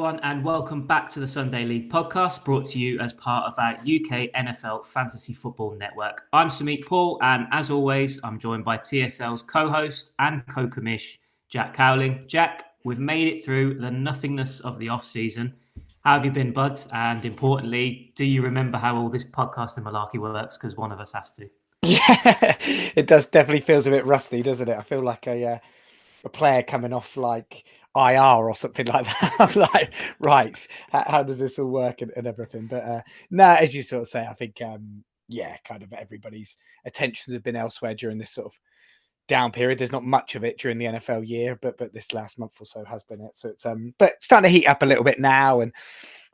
everyone, and welcome back to the Sunday League podcast, brought to you as part of our UK NFL Fantasy Football Network. I'm Samit Paul, and as always, I'm joined by TSL's co-host and co-commish, Jack Cowling. Jack, we've made it through the nothingness of the off-season. How have you been, bud? And importantly, do you remember how all this podcasting malarkey works? Because one of us has to. Yeah, it does. Definitely feels a bit rusty, doesn't it? I feel like a player coming off like IR or something like that. I'm like, right, how does this all work and everything? But no, as you sort of say, I think, kind of everybody's attentions have been elsewhere during this sort of down period. There's not much of it during the NFL year, but this last month or so has been it. So it's but starting to heat up a little bit now, and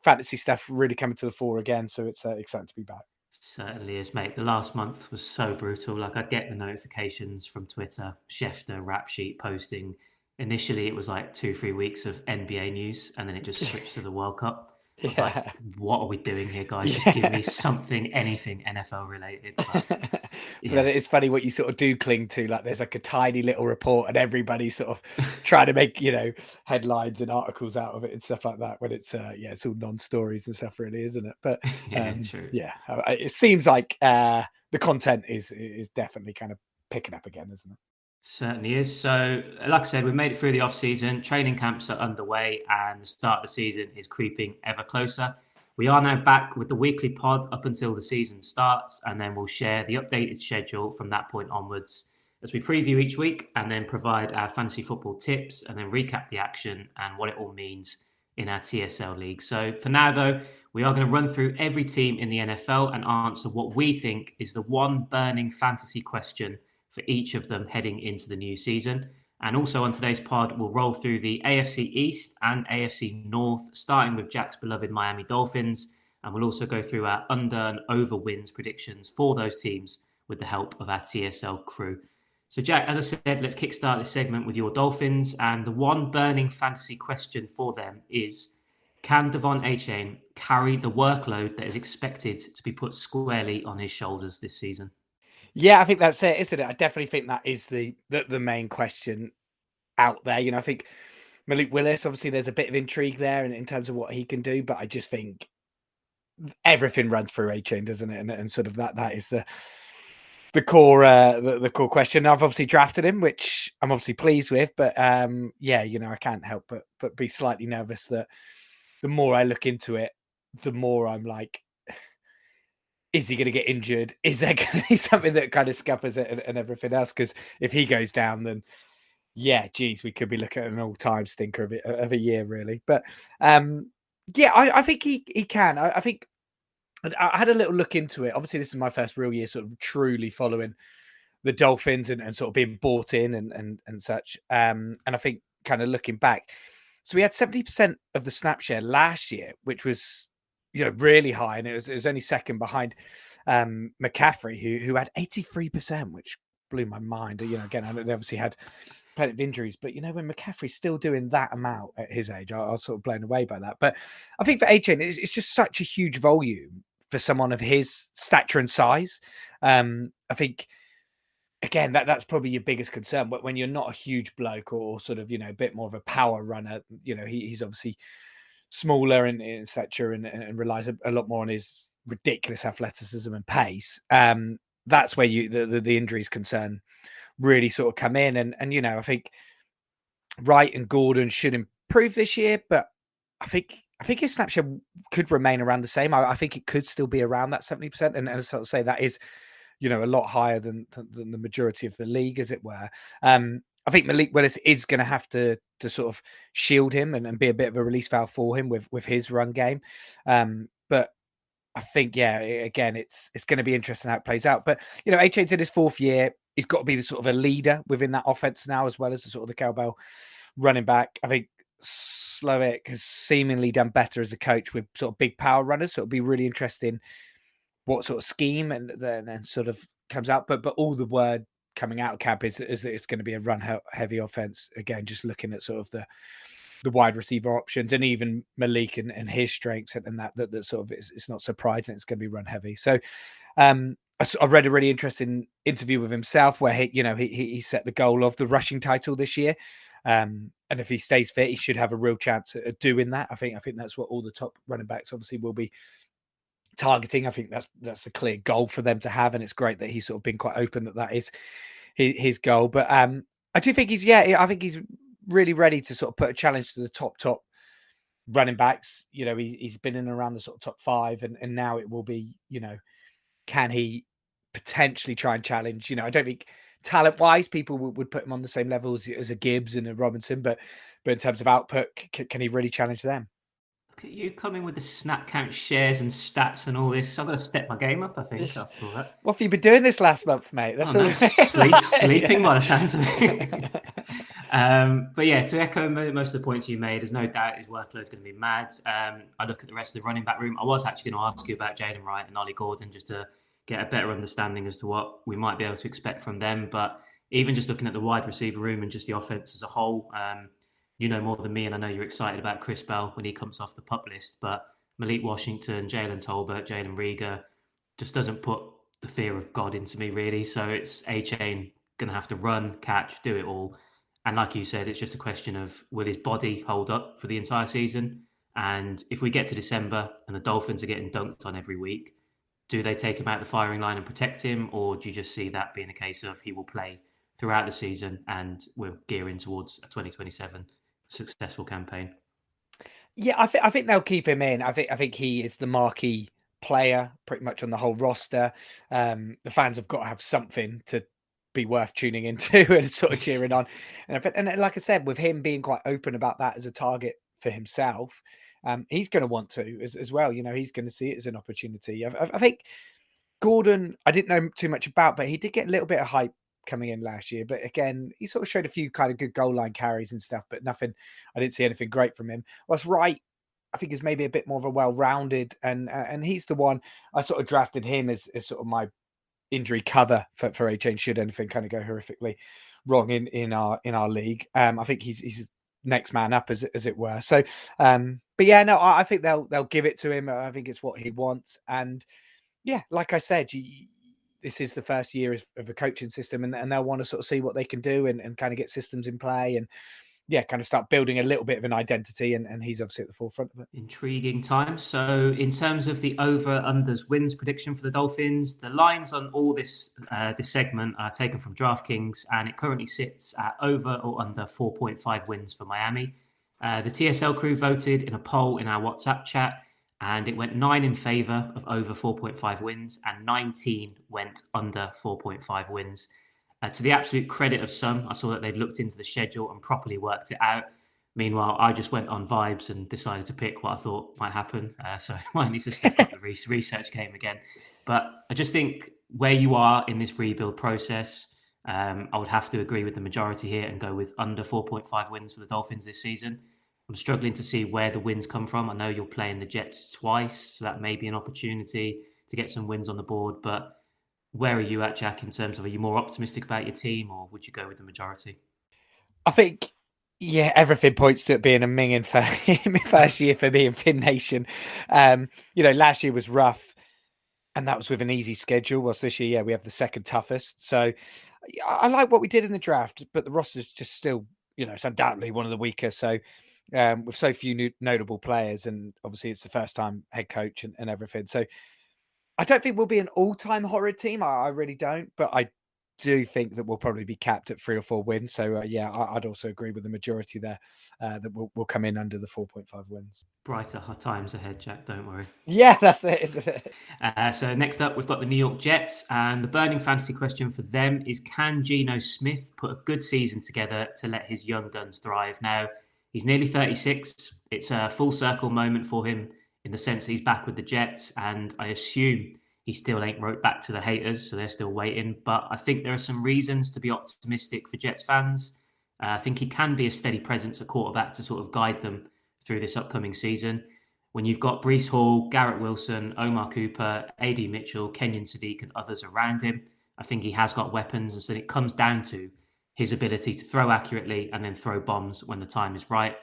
fantasy stuff really coming to the fore again. So it's exciting to be back. Certainly is, mate. The last month was so brutal. Like, I'd get the notifications from Twitter, Schefter, Rap Sheet posting. Initially, it was like 2-3 weeks of NBA news, and then it just switched to the World Cup. I was like, what are we doing here, guys? Just give me something, anything NFL related. But then it's funny what you sort of do cling to. Like, there's like a tiny little report, and everybody sort of trying to make, headlines and articles out of it and stuff like that. When it's it's all non-stories and stuff, really, isn't it? But true. It seems like the content is definitely kind of picking up again, isn't it? Certainly is. So, like I said, we've made it through the off-season. Training camps are underway, and the start of the season is creeping ever closer. We are now back with the weekly pod up until the season starts, and then we'll share the updated schedule from that point onwards as we preview each week and then provide our fantasy football tips and then recap the action and what it all means in our TSL league. So for now, though, we are going to run through every team in the NFL and answer what we think is the one burning fantasy question for each of them heading into the new season. And also on today's pod, we'll roll through the AFC East and AFC North, starting with Jack's beloved Miami Dolphins. And we'll also go through our under and over wins predictions for those teams with the help of our TSL crew. So Jack, as I said, let's kickstart this segment with your Dolphins. And the one burning fantasy question for them is, can Devon Achane carry the workload that is expected to be put squarely on his shoulders this season? Yeah, I think that's it, isn't it? I definitely think that is the main question out there. I think Malik Willis, obviously there's a bit of intrigue there in terms of what he can do, but I just think everything runs through Achane, doesn't it? And sort of that is the core the core question. I've obviously drafted him, which I'm obviously pleased with, but I can't help but be slightly nervous that the more I look into it, the more I'm like, is he going to get injured? Is there going to be something that kind of scuppers it and everything else? Because if he goes down, then we could be looking at an all-time stinker of a year, really. But I think he can. I think I had a little look into it. Obviously, this is my first real year sort of truly following the Dolphins and sort of being bought in and such. And I think kind of looking back, so we had 70% of the snap share last year, which was really high, and it was only second behind McCaffrey, who had 83%, which blew my mind. Again, I know they obviously had plenty of injuries, but when McCaffrey's still doing that amount at his age, I was sort of blown away by that. But I think for Achane, it's just such a huge volume for someone of his stature and size. I think, again, that's probably your biggest concern. But when you're not a huge bloke or sort of a bit more of a power runner, he's obviously smaller in stature and relies a lot more on his ridiculous athleticism and pace. That's where the injuries concern really sort of come in. And I think Wright and Gordon should improve this year, but I think his snap share could remain around the same. I think it could still be around that 70%. And as I say, that is, a lot higher than the majority of the league, as it were. I think Malik Willis is going to have to sort of shield him and be a bit of a release valve for him with his run game. But I think, again, it's going to be interesting how it plays out. But, Achane's in his fourth year. He's got to be the sort of a leader within that offense now, as well as the sort of the cowbell running back. I think Slovic has seemingly done better as a coach with sort of big power runners. So it'll be really interesting what sort of scheme and then sort of comes out. But all the word coming out of camp is that it's going to be a run heavy offense. Again, just looking at sort of the wide receiver options and even Malik and his strengths and that sort of it's not surprising it's going to be run heavy. So I read a really interesting interview with himself where he set the goal of the rushing title this year. And And if he stays fit, he should have a real chance at doing that. I think that's what all the top running backs obviously will be targeting. I think that's a clear goal for them to have, and it's great that he's sort of been quite open that is his goal. But I do think I think he's really ready to sort of put a challenge to the top running backs. You know, he's been in around the sort of top 5, and now it will be, you know, can he potentially try and challenge? You know, I don't think talent-wise people would put him on the same level as a Gibbs and a Robinson, but in terms of output, can he really challenge them? Look at you coming with the snap count shares and stats and all this. I've got to step my game up, I think, after all that. What have you been doing this last month, mate? That's sleeping by the sounds of it. But yeah, to echo most of the points you made, there's no doubt his workload's going to be mad. I look at the rest of the running back room. I was actually going to ask you about Jaden Wright and Ollie Gordon just to get a better understanding as to what we might be able to expect from them. But even just looking at the wide receiver room and just the offense as a whole, you know more than me, and I know you're excited about Chris Bell when he comes off the PUP list, but Malik Washington, Jalen Tolbert, Jalen Rieger just doesn't put the fear of God into me, really. So it's A-Chain going to have to run, catch, do it all. And like you said, it's just a question of will his body hold up for the entire season? And if we get to December and the Dolphins are getting dunked on every week, do they take him out the firing line and protect him? Or do you just see that being a case of he will play throughout the season and we're gearing towards a 2027 successful campaign? Yeah, I think they'll keep him in. I think he is the marquee player pretty much on the whole roster. The fans have got to have something to be worth tuning into and sort of cheering on. And like I said, with him being quite open about that as a target for himself, he's going to want to as well. You know, he's going to see it as an opportunity. I think Gordon, I didn't know too much about, but he did get a little bit of hype coming in last year. But again, he sort of showed a few kind of good goal line carries and stuff, but nothing. I didn't see anything great from him. Whilst Wright, I think, is maybe a bit more of a well-rounded, and he's the one I sort of drafted him as sort of my injury cover for A-Chain should anything kind of go horrifically wrong in our league. I think he's next man up as it were. So, but yeah, no, I think they'll give it to him. I think it's what he wants, and yeah, like I said, this is the first year of a coaching system, and they'll want to sort of see what they can do and kind of get systems in play and kind of start building a little bit of an identity. And he's obviously at the forefront of it. Intriguing time. So in terms of the over-unders wins prediction for the Dolphins, the lines on all this segment are taken from DraftKings, and it currently sits at over or under 4.5 wins for Miami. The TSL crew voted in a poll in our WhatsApp chat, and it went 9 in favour of over 4.5 wins and 19 went under 4.5 wins. To the absolute credit of some, I saw that they'd looked into the schedule and properly worked it out. Meanwhile, I just went on vibes and decided to pick what I thought might happen. So I might need to step up the research game again. But I just think where you are in this rebuild process, I would have to agree with the majority here and go with under 4.5 wins for the Dolphins this season. I'm struggling to see where the wins come from. I know you're playing the Jets twice, so that may be an opportunity to get some wins on the board. But where are you at, Jack, in terms of, are you more optimistic about your team, or would you go with the majority? I think, yeah, everything points to it being a minging first year for me in Fin Nation. You know, last year was rough, and that was with an easy schedule. Whilst this year, we have the second toughest. So I like what we did in the draft, but the roster's just still, you know, it's undoubtedly one of the weaker. So with so few notable players, and obviously it's the first time head coach and everything. So I don't think we'll be an all-time horrid team. I really don't, but I do think that we'll probably be capped at 3 or 4 wins. So yeah, I'd also agree with the majority there that we'll come in under the 4.5 wins. Brighter times ahead, Jack. Don't worry. Yeah, that's it, isn't it? So next up, we've got the New York Jets, and the burning fantasy question for them is: can Geno Smith put a good season together to let his young guns thrive? Now, he's nearly 36. It's a full circle moment for him in the sense that he's back with the Jets, and I assume he still ain't wrote back to the haters, so they're still waiting. But I think there are some reasons to be optimistic for Jets fans. I think he can be a steady presence at quarterback to sort of guide them through this upcoming season. When you've got Breece Hall, Garrett Wilson, Omar Cooper, A.D. Mitchell, Kenyon Sadiq and others around him, I think he has got weapons. And so it comes down to his ability to throw accurately and then throw bombs when the time is right.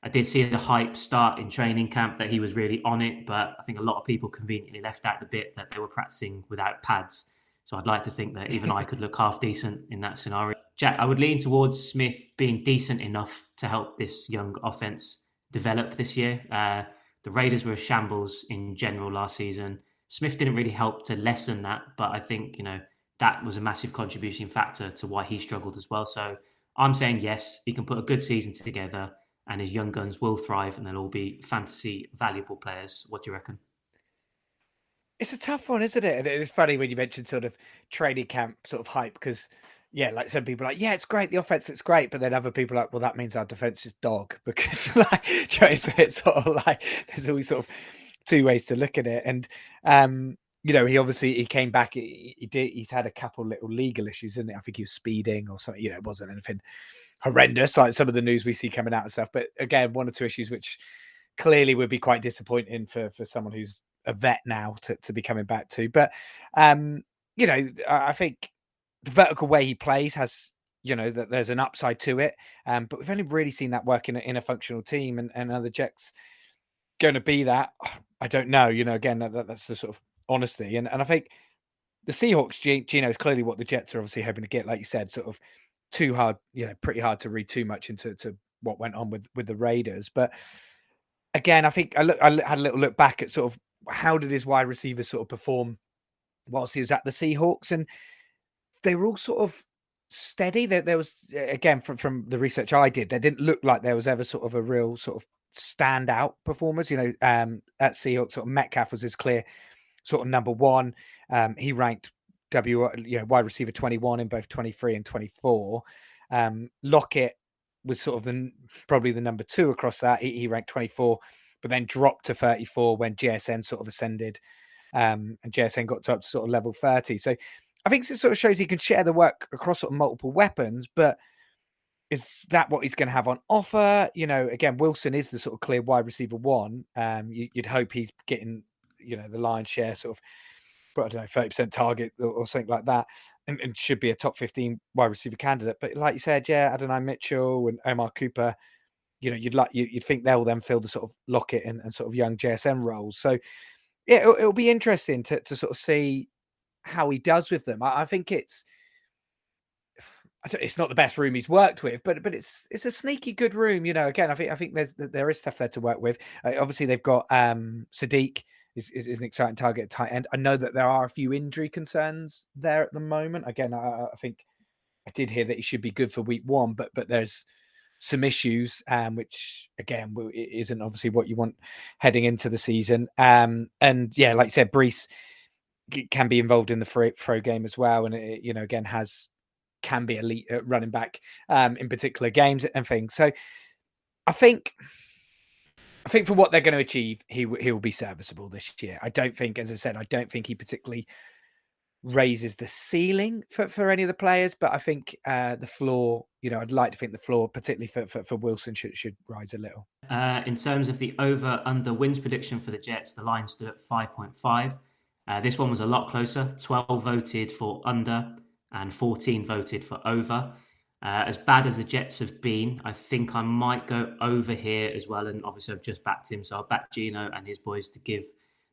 I did see the hype start in training camp that he was really on it, but I think a lot of people conveniently left out the bit that they were practicing without pads. So I'd like to think that even I could look half decent in that scenario. Jack, I would lean towards Smith being decent enough to help this young offense develop this year. The Raiders were a shambles in general last season. Smith didn't really help to lessen that, but I think, that was a massive contributing factor to why he struggled as well. So I'm saying yes, he can put a good season together and his young guns will thrive and they'll all be fantasy valuable players. What do you reckon? It's a tough one, isn't it? And it's funny when you mentioned sort of training camp sort of hype because, yeah, like some people are like, yeah, it's great, the offense, it's great, but then other people are like, well, that means our defense is dog because like it's sort of like there's always sort of two ways to look at it. And he came back. He's had a couple little legal issues, isn't it? I think he was speeding or something. It wasn't anything horrendous like some of the news we see coming out and stuff. But again, one or two issues which clearly would be quite disappointing for someone who's a vet now to be coming back to. But I think the vertical way he plays has, that there's an upside to it. But we've only really seen that work in a functional team, and are the Jets going to be that? I don't know. Again, that's the sort of honesty. And I think the Seahawks, Gino, is clearly what the Jets are obviously hoping to get. Like you said, sort of too hard, pretty hard to read too much into what went on with the Raiders. But again, I think I had a little look back at sort of how did his wide receivers sort of perform whilst he was at the Seahawks, and they were all sort of steady. There was, again, from the research I did, there didn't look like there was ever sort of a real sort of standout performers. At Seahawks, sort of Metcalf was his clear sort of number one. He ranked wide receiver 21 in both 23 and 24. Lockett was sort of probably the number two across that. He ranked 24, but then dropped to 34 when JSN sort of ascended, and JSN got up to sort of level 30. So I think it sort of shows he can share the work across sort of multiple weapons, but is that what he's going to have on offer? Again, Wilson is the sort of clear wide receiver one. You'd hope he's getting, the lion's share sort of, I don't know, 30% target or something like that, and should be a top 15 wide receiver candidate. But like you said, yeah, Adonai Mitchell and Omar Cooper, you'd think they'll then fill the sort of Lockett and sort of young JSN roles. So yeah, it'll be interesting to sort of see how he does with them. I think it's not the best room he's worked with, but it's a sneaky good room. Again, I think there is stuff there to work with. Obviously, they've got Sadiq is an exciting target at tight end. I know that there are a few injury concerns there at the moment. Again, I think I did hear that he should be good for week one, but there's some issues, which again isn't obviously what you want heading into the season. And yeah, like you said, Brees can be involved in the throw game as well, and it, again can be elite at running back in particular games and things. So I think for what they're going to achieve, he will be serviceable this year. I don't think, as I said, he particularly raises the ceiling for any of the players, but I think the floor, I'd like to think the floor, particularly for Wilson, should rise a little. In terms of the over-under wins prediction for the Jets, the line stood at 5.5. This one was a lot closer. 12 voted for under and 14 voted for over. As bad as the Jets have been, I think I might go over here as well. And obviously, I've just backed him, so I'll back Gino and his boys to give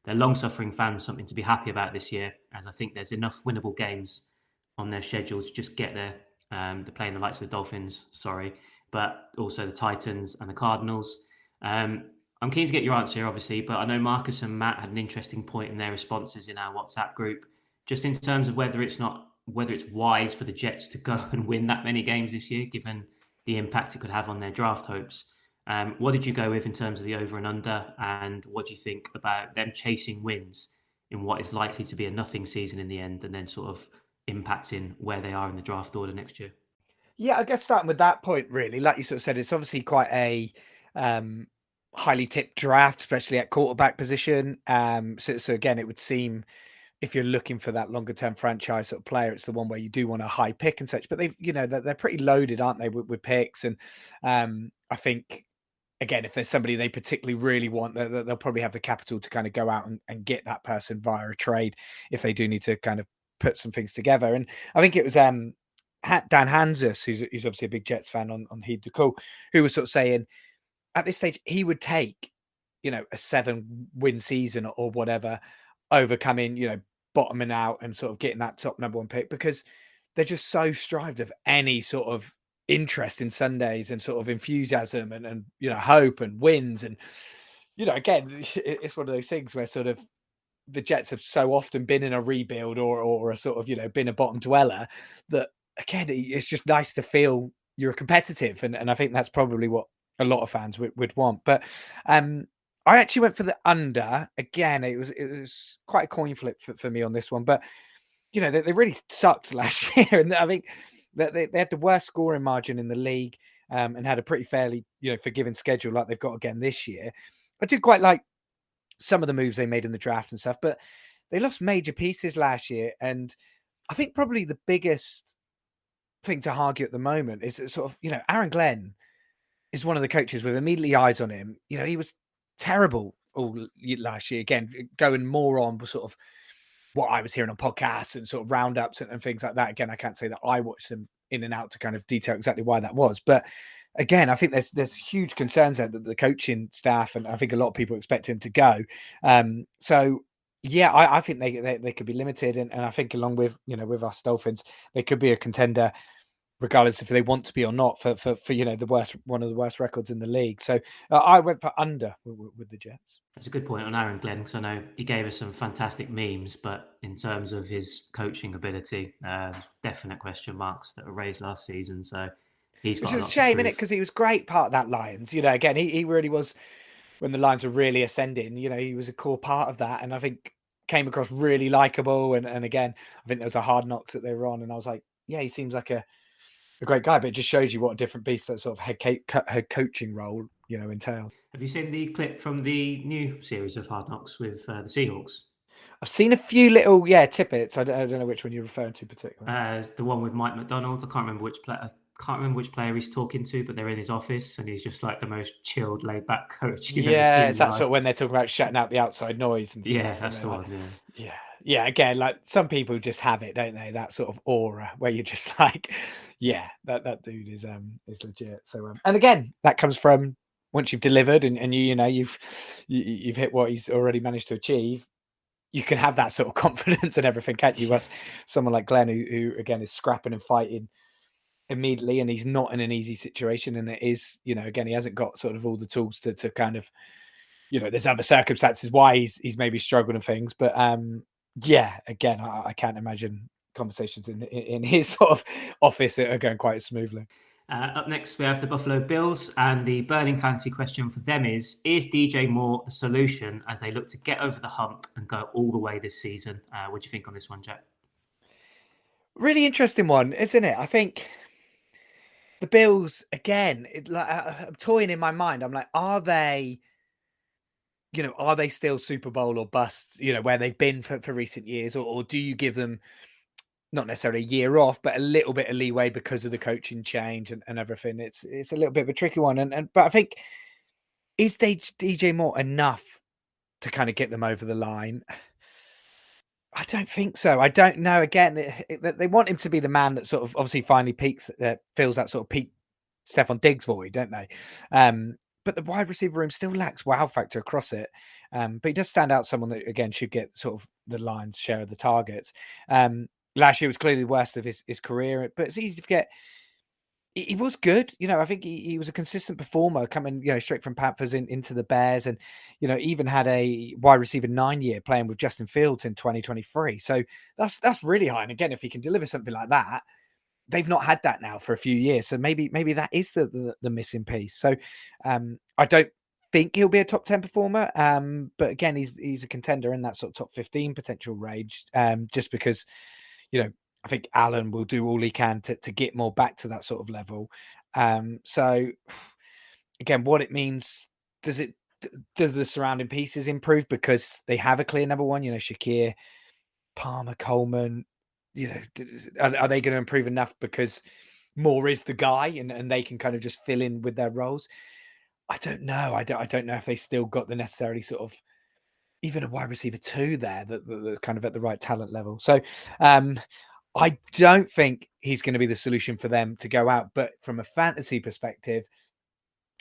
their long-suffering fans something to be happy about this year, as I think there's enough winnable games on their schedule to just get there. They're playing the likes of the Dolphins, but also the Titans and the Cardinals. I'm keen to get your answer here, obviously, but I know Marcus and Matt had an interesting point in their responses in our WhatsApp group, just in terms of whether it's wise for the Jets to go and win that many games this year, given the impact it could have on their draft hopes. What did you go with in terms of the over and under, and what do you think about them chasing wins in what is likely to be a nothing season in the end, and then sort of impacting where they are in the draft order next year? Yeah, I guess starting with that point, really, like you sort of said, it's obviously quite a highly tipped draft, especially at quarterback position. So again, it would seem, if you're looking for that longer term franchise sort of player, it's the one where you do want a high pick and such. But they've, they're pretty loaded, aren't they, with picks? And I think, again, if there's somebody they particularly really want, they'll probably have the capital to kind of go out and get that person via a trade if they do need to kind of put some things together. And I think it was Dan Hanzus, who's obviously a big Jets fan on Heed the Call, who was sort of saying at this stage he would take, a 7-win season or whatever, overcoming, bottoming out and sort of getting that top number one pick, because they're just so strived of any sort of interest in Sundays and sort of enthusiasm and hope and wins. And again, it's one of those things where sort of the Jets have so often been in a rebuild or a sort of been a bottom dweller that, again, it's just nice to feel you're competitive, and I think that's probably what a lot of fans would want. But I actually went for the under. Again, it was quite a coin flip for me on this one, but they really sucked last year, and I think that they had the worst scoring margin in the league, and had a pretty fairly forgiving schedule like they've got again this year. I did quite like some of the moves they made in the draft and stuff, but they lost major pieces last year, and I think probably the biggest thing to argue at the moment is that sort of Aaron Glenn is one of the coaches with immediately eyes on him. He was terrible all last year. Again, going more on sort of what I was hearing on podcasts and sort of roundups and things like that. Again, I can't say that I watched them in and out to kind of detail exactly why that was. But again, I think there's huge concerns there that the coaching staff, and I think a lot of people expect him to go. So yeah, I think they could be limited. And I think along with, with us Dolphins, they could be a contender regardless if they want to be or not for one of the worst records in the league. So I went for under with the Jets. That's a good point on Aaron Glenn, because I know he gave us some fantastic memes, but in terms of his coaching ability, definite question marks that were raised last season. So he's got Which is a shame, isn't it? Because he was great part of that Lions. Again, he really was, when the Lions were really ascending, he was a core part of that. And I think came across really likable. And again, I think there was a Hard Knocks that they were on. And I was like, yeah, he seems like a great guy, but it just shows you what a different beast that sort of head coaching role, entails. Have you seen the clip from the new series of Hard Knocks with the Seahawks? I've seen a few little tidbits. I don't know which one you're referring to particularly. The one with Mike McDonald. I can't remember which player he's talking to, but they're in his office and he's just like the most chilled, laid back coach you've ever seen. It's that sort of when they're talking about shutting out the outside noise and stuff. Yeah, that's the one. Yeah. Again, like some people just have it, don't they? That sort of aura where you're just like, yeah, that dude is legit. So and again, that comes from once you've delivered and you've hit what he's already managed to achieve. You can have that sort of confidence and everything, can't you? Whereas someone like Glenn, who again is scrapping and fighting immediately, and he's not in an easy situation, and it is, again, he hasn't got sort of all the tools to kind of, there's other circumstances why he's maybe struggling and things, but yeah, again, I can't imagine conversations in his sort of office are going quite smoothly. Up next, we have the Buffalo Bills, and the burning fantasy question for them is DJ Moore the solution as they look to get over the hump and go all the way this season? What do you think on this one, Jack? Really interesting one, isn't it? I think the Bills, again, I'm toying in my mind. I'm like, are they still Super Bowl or bust, where they've been for recent years? Or do you give them not necessarily a year off, but a little bit of leeway because of the coaching change and everything? It's a little bit of a tricky one. But I think, is DJ Moore enough to kind of get them over the line? I don't think so. I don't know. Again, they want him to be the man that sort of obviously finally peaks, that fills that sort of peak Stephon Diggs void, don't they? But the wide receiver room still lacks wow factor across it. But he does stand out, someone that, again, should get sort of the lion's share of the targets. Last year was clearly the worst of his career, but it's easy to forget. He was good. I think he was a consistent performer coming, straight from Panthers into the Bears, and, even had a wide receiver 9 year playing with Justin Fields in 2023. So that's really high. And again, if he can deliver something like that, they've not had that now for a few years. So maybe that is the missing piece. So I don't think he'll be a top 10 performer. But again, he's a contender in that sort of top 15 potential range, just because, I think Allen will do all he can to get more back to that sort of level. So again, what it means, does the surrounding pieces improve because they have a clear number one, Shakir, Palmer, Coleman, are they going to improve enough because Moore is the guy and they can kind of just fill in with their roles? I don't know. I don't know if they still got the necessary sort of, even a wide receiver 2 there that kind of at the right talent level. So I don't think he's going to be the solution for them to go out. But from a fantasy perspective,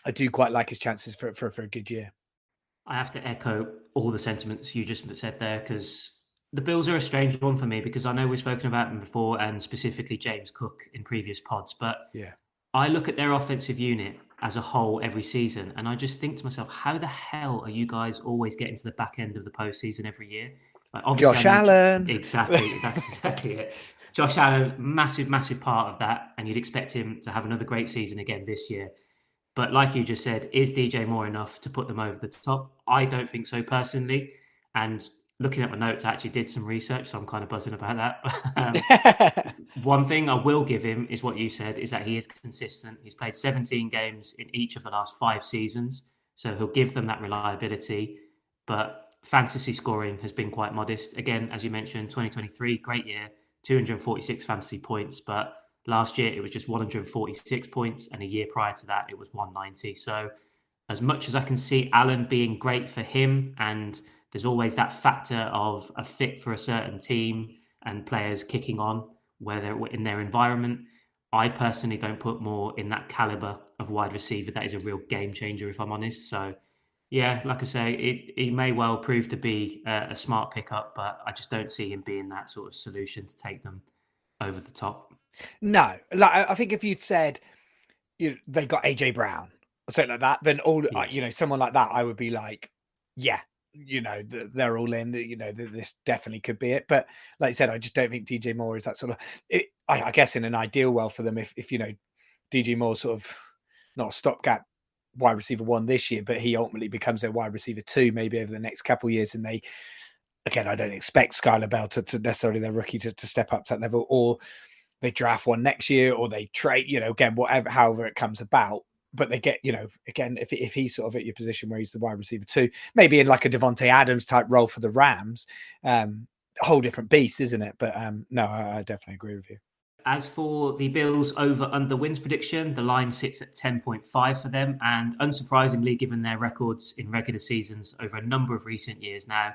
I do quite like his chances for a good year. I have to echo all the sentiments you just said there, because The Bills are a strange one for me because I know we've spoken about them before, and specifically James Cook in previous pods, but Yeah. I look at their offensive unit as a whole every season, and I just think to myself, how the hell are you guys always getting to the back end of the postseason every year? Like, obviously, I Josh know Allen. exactly. That's exactly it. Josh Allen, massive, massive part of that, and you'd expect him to have another great season again this year. But like you just said, is DJ Moore enough to put them over the top? I don't think so personally. And looking at my notes, I actually did some research, so I'm kind of buzzing about that. One thing I will give him is what you said, is that he is consistent. He's played 17 games in each of the last 5 seasons, so he'll give them that reliability. But fantasy scoring has been quite modest. Again, as you mentioned, 2023, great year, 246 fantasy points, but last year it was just 146 points, and a year prior to that it was 190. So as much as I can see Allen being great for him, and there's always that factor of a fit for a certain team and players kicking on where they're in their environment, I personally don't put more in that caliber of wide receiver that is a real game changer, if I'm honest. So yeah, like I say, he may well prove to be a smart pickup, but I just don't see him being that sort of solution to take them over the top. No, like I think if you'd said they got AJ Brown or something like that, then Yeah. someone like that, I would be like, yeah, they're all in. This definitely could be it. But like I said, I just don't think DJ Moore is that sort of. I guess in an ideal world for them, if DJ Moore sort of not a stopgap wide receiver 1 this year, but he ultimately becomes their wide receiver 2 maybe over the next couple of years, and they again, I don't expect Skylar Bell to necessarily their rookie to step up to that level, or they draft one next year, or they trade, again, whatever, however it comes about. But they get, again, if he's sort of at your position where he's the wide receiver 2, maybe in like a Devontae Adams type role for the Rams, a whole different beast, isn't it? But no, I definitely agree with you. As for the Bills over under wins prediction, the line sits at 10.5 for them. And unsurprisingly, given their records in regular seasons over a number of recent years now,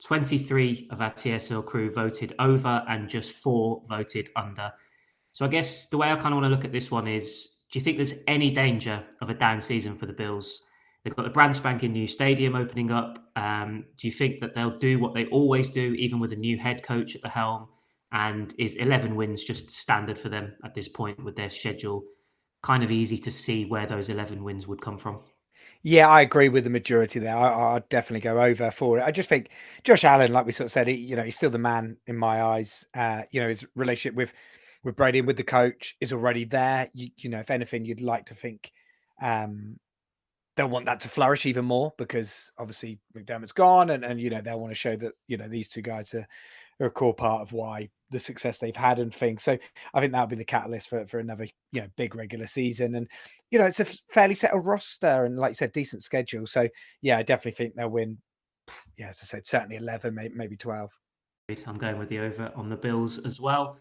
23 of our TSL crew voted over and just 4 voted under. So I guess the way I kind of want to look at this one is, do you think there's any danger of a down season for the Bills? They've got the brand spanking new stadium opening up. Do you think that they'll do what they always do, even with a new head coach at the helm? And is 11 wins just standard for them at this point with their schedule? Kind of easy to see where those 11 wins would come from. Yeah, I agree with the majority there. I'd definitely go over for it. I just think Josh Allen, like we sort of said, he's still the man in my eyes. His relationship with Brady and with the coach is already there. If anything, you'd like to think they'll want that to flourish even more, because obviously McDermott's gone, and they'll want to show that these two guys are a core part of why the success they've had and things. So I think that'll be the catalyst for another big regular season, and it's a fairly settled roster, and like you said, decent schedule. So yeah, I definitely think they'll win. Yeah, as I said, certainly 11, maybe 12. I'm going with the over on the Bills as well.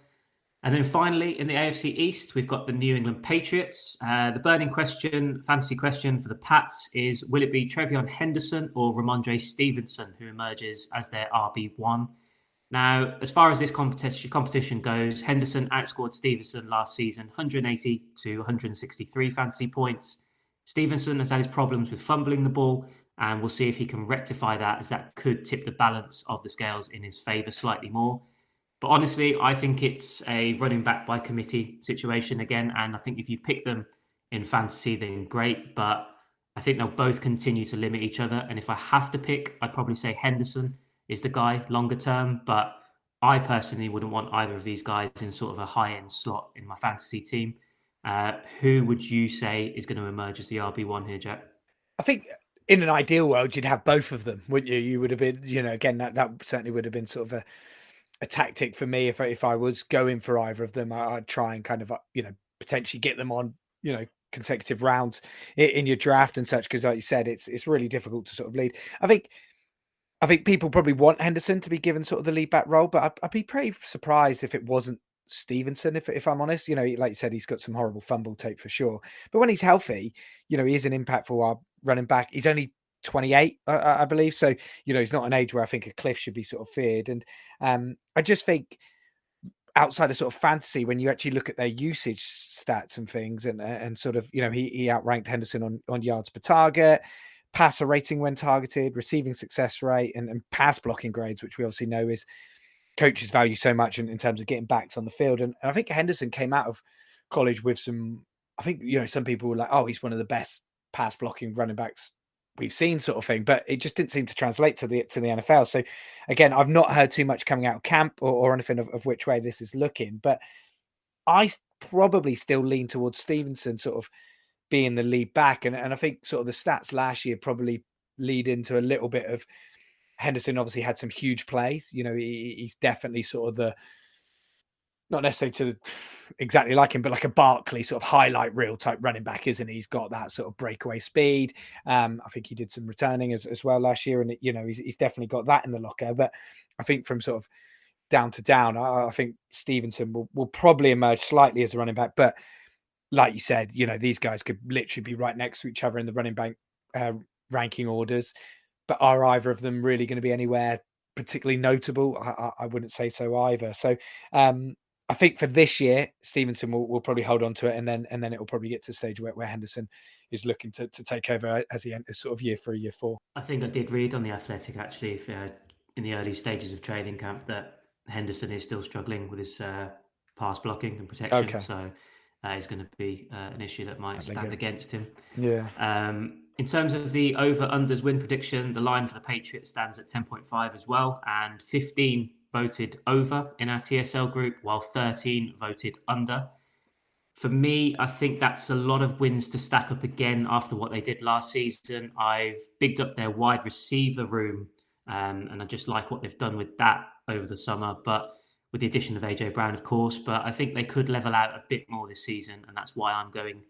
And then finally, in the AFC East, we've got the New England Patriots. The burning question, fantasy question for the Pats is, will it be Trevion Henderson or Ramondre Stevenson who emerges as their RB1? Now, as far as this competition goes, Henderson outscored Stevenson last season 180 to 163 fantasy points. Stevenson has had his problems with fumbling the ball, and we'll see if he can rectify that, as that could tip the balance of the scales in his favour slightly more. But honestly, I think it's a running back by committee situation again. And I think if you've picked them in fantasy, then great. But I think they'll both continue to limit each other. And if I have to pick, I'd probably say Henderson is the guy longer term. But I personally wouldn't want either of these guys in sort of a high end slot in my fantasy team. Who would you say is going to emerge as the RB1 here, Jack? I think in an ideal world, you'd have both of them, wouldn't you? You would have been, again, that certainly would have been sort of a tactic for me if I was going for either of them. I'd try and kind of potentially get them on consecutive rounds in your draft and such, because like you said, it's really difficult to sort of lead. I think people probably want Henderson to be given sort of the lead back role, but I'd be pretty surprised if it wasn't Stevenson, if I'm honest. Like you said, he's got some horrible fumble tape for sure, but when he's healthy, he is an impactful running back. He's only 28, I believe. So, he's not an age where I think a cliff should be sort of feared. And I just think outside of sort of fantasy, when you actually look at their usage stats and things, and sort of, he outranked Henderson on yards per target, passer rating when targeted, receiving success rate, and pass blocking grades, which we obviously know is coaches value so much in terms of getting backs on the field. And I think Henderson came out of college with some, I think, some people were like, oh, he's one of the best pass blocking running backs we've seen, sort of thing, but it just didn't seem to translate to the NFL. So again, I've not heard too much coming out of camp or anything of which way this is looking, but I probably still lean towards Stevenson sort of being the lead back. And I think sort of the stats last year probably lead into a little bit of Henderson obviously had some huge plays. He's definitely sort of the, not necessarily to exactly like him, but like a Barkley sort of highlight reel type running back, isn't he? He's got that sort of breakaway speed. I think he did some returning as well last year, and he's definitely got that in the locker. But I think from sort of down to down, I think Stevenson will probably emerge slightly as a running back. But like you said, these guys could literally be right next to each other in the running back ranking orders. But are either of them really going to be anywhere particularly notable? I wouldn't say so either. So I think for this year, Stevenson will probably hold on to it, and then it will probably get to the stage where Henderson is looking to take over as he enters sort of year 3, year 4. I think I did read on The Athletic, actually, in the early stages of training camp, that Henderson is still struggling with his pass blocking and protection. Okay. So that is going to be an issue that might stand against him. Yeah. In terms of the over-unders win prediction, the line for the Patriots stands at 10.5 as well, and 15 voted over in our TSL group, while 13 voted under. For me, I think that's a lot of wins to stack up again after what they did last season. I've bigged up their wide receiver room, and I just like what they've done with that over the summer, but with the addition of AJ Brown, of course. But I think they could level out a bit more this season, and that's why I'm going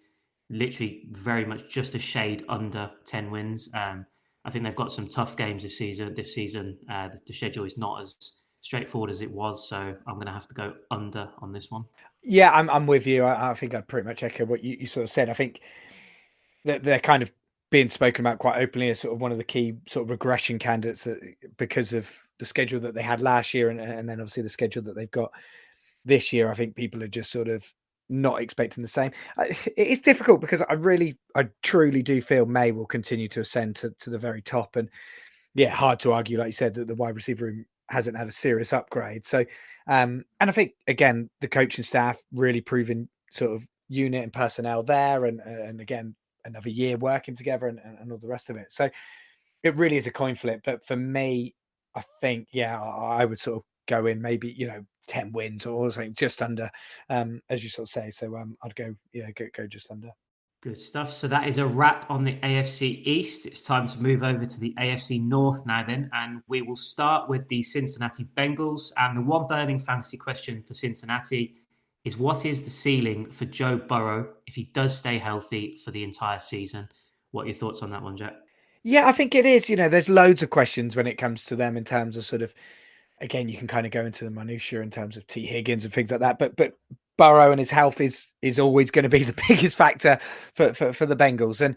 literally very much just a shade under 10 wins. I think they've got some tough games this season. The schedule is not as straightforward as it was, so I'm going to have to go under on this one. Yeah, I'm with you. I think I'd pretty much echo what you sort of said. I think that they're kind of being spoken about quite openly as sort of one of the key sort of regression candidates because of the schedule that they had last year and then obviously the schedule that they've got this year. I think people are just sort of not expecting the same. It's difficult because I truly do feel May will continue to ascend to the very top. And yeah, hard to argue, like you said, that the wide receiver room hasn't had a serious upgrade. So, and I think, again, the coaching staff really proven sort of unit and personnel there. And again, another year working together and all the rest of it. So it really is a coin flip. But for me, I think, yeah, I would sort of go in maybe, 10 wins or something just under, as you sort of say. So I'd go just under. Good stuff. So that is a wrap on the AFC East. It's time to move over to the AFC North now then, and we will start with the Cincinnati Bengals. And the one burning fantasy question for Cincinnati is, what is the ceiling for Joe Burrow if he does stay healthy for the entire season? What are your thoughts on that one, Jack? Yeah, I think it is. There's loads of questions when it comes to them in terms of sort of, again, you can kind of go into the minutiae in terms of T. Higgins and things like that. But Burrow and his health is always going to be the biggest factor for the Bengals. And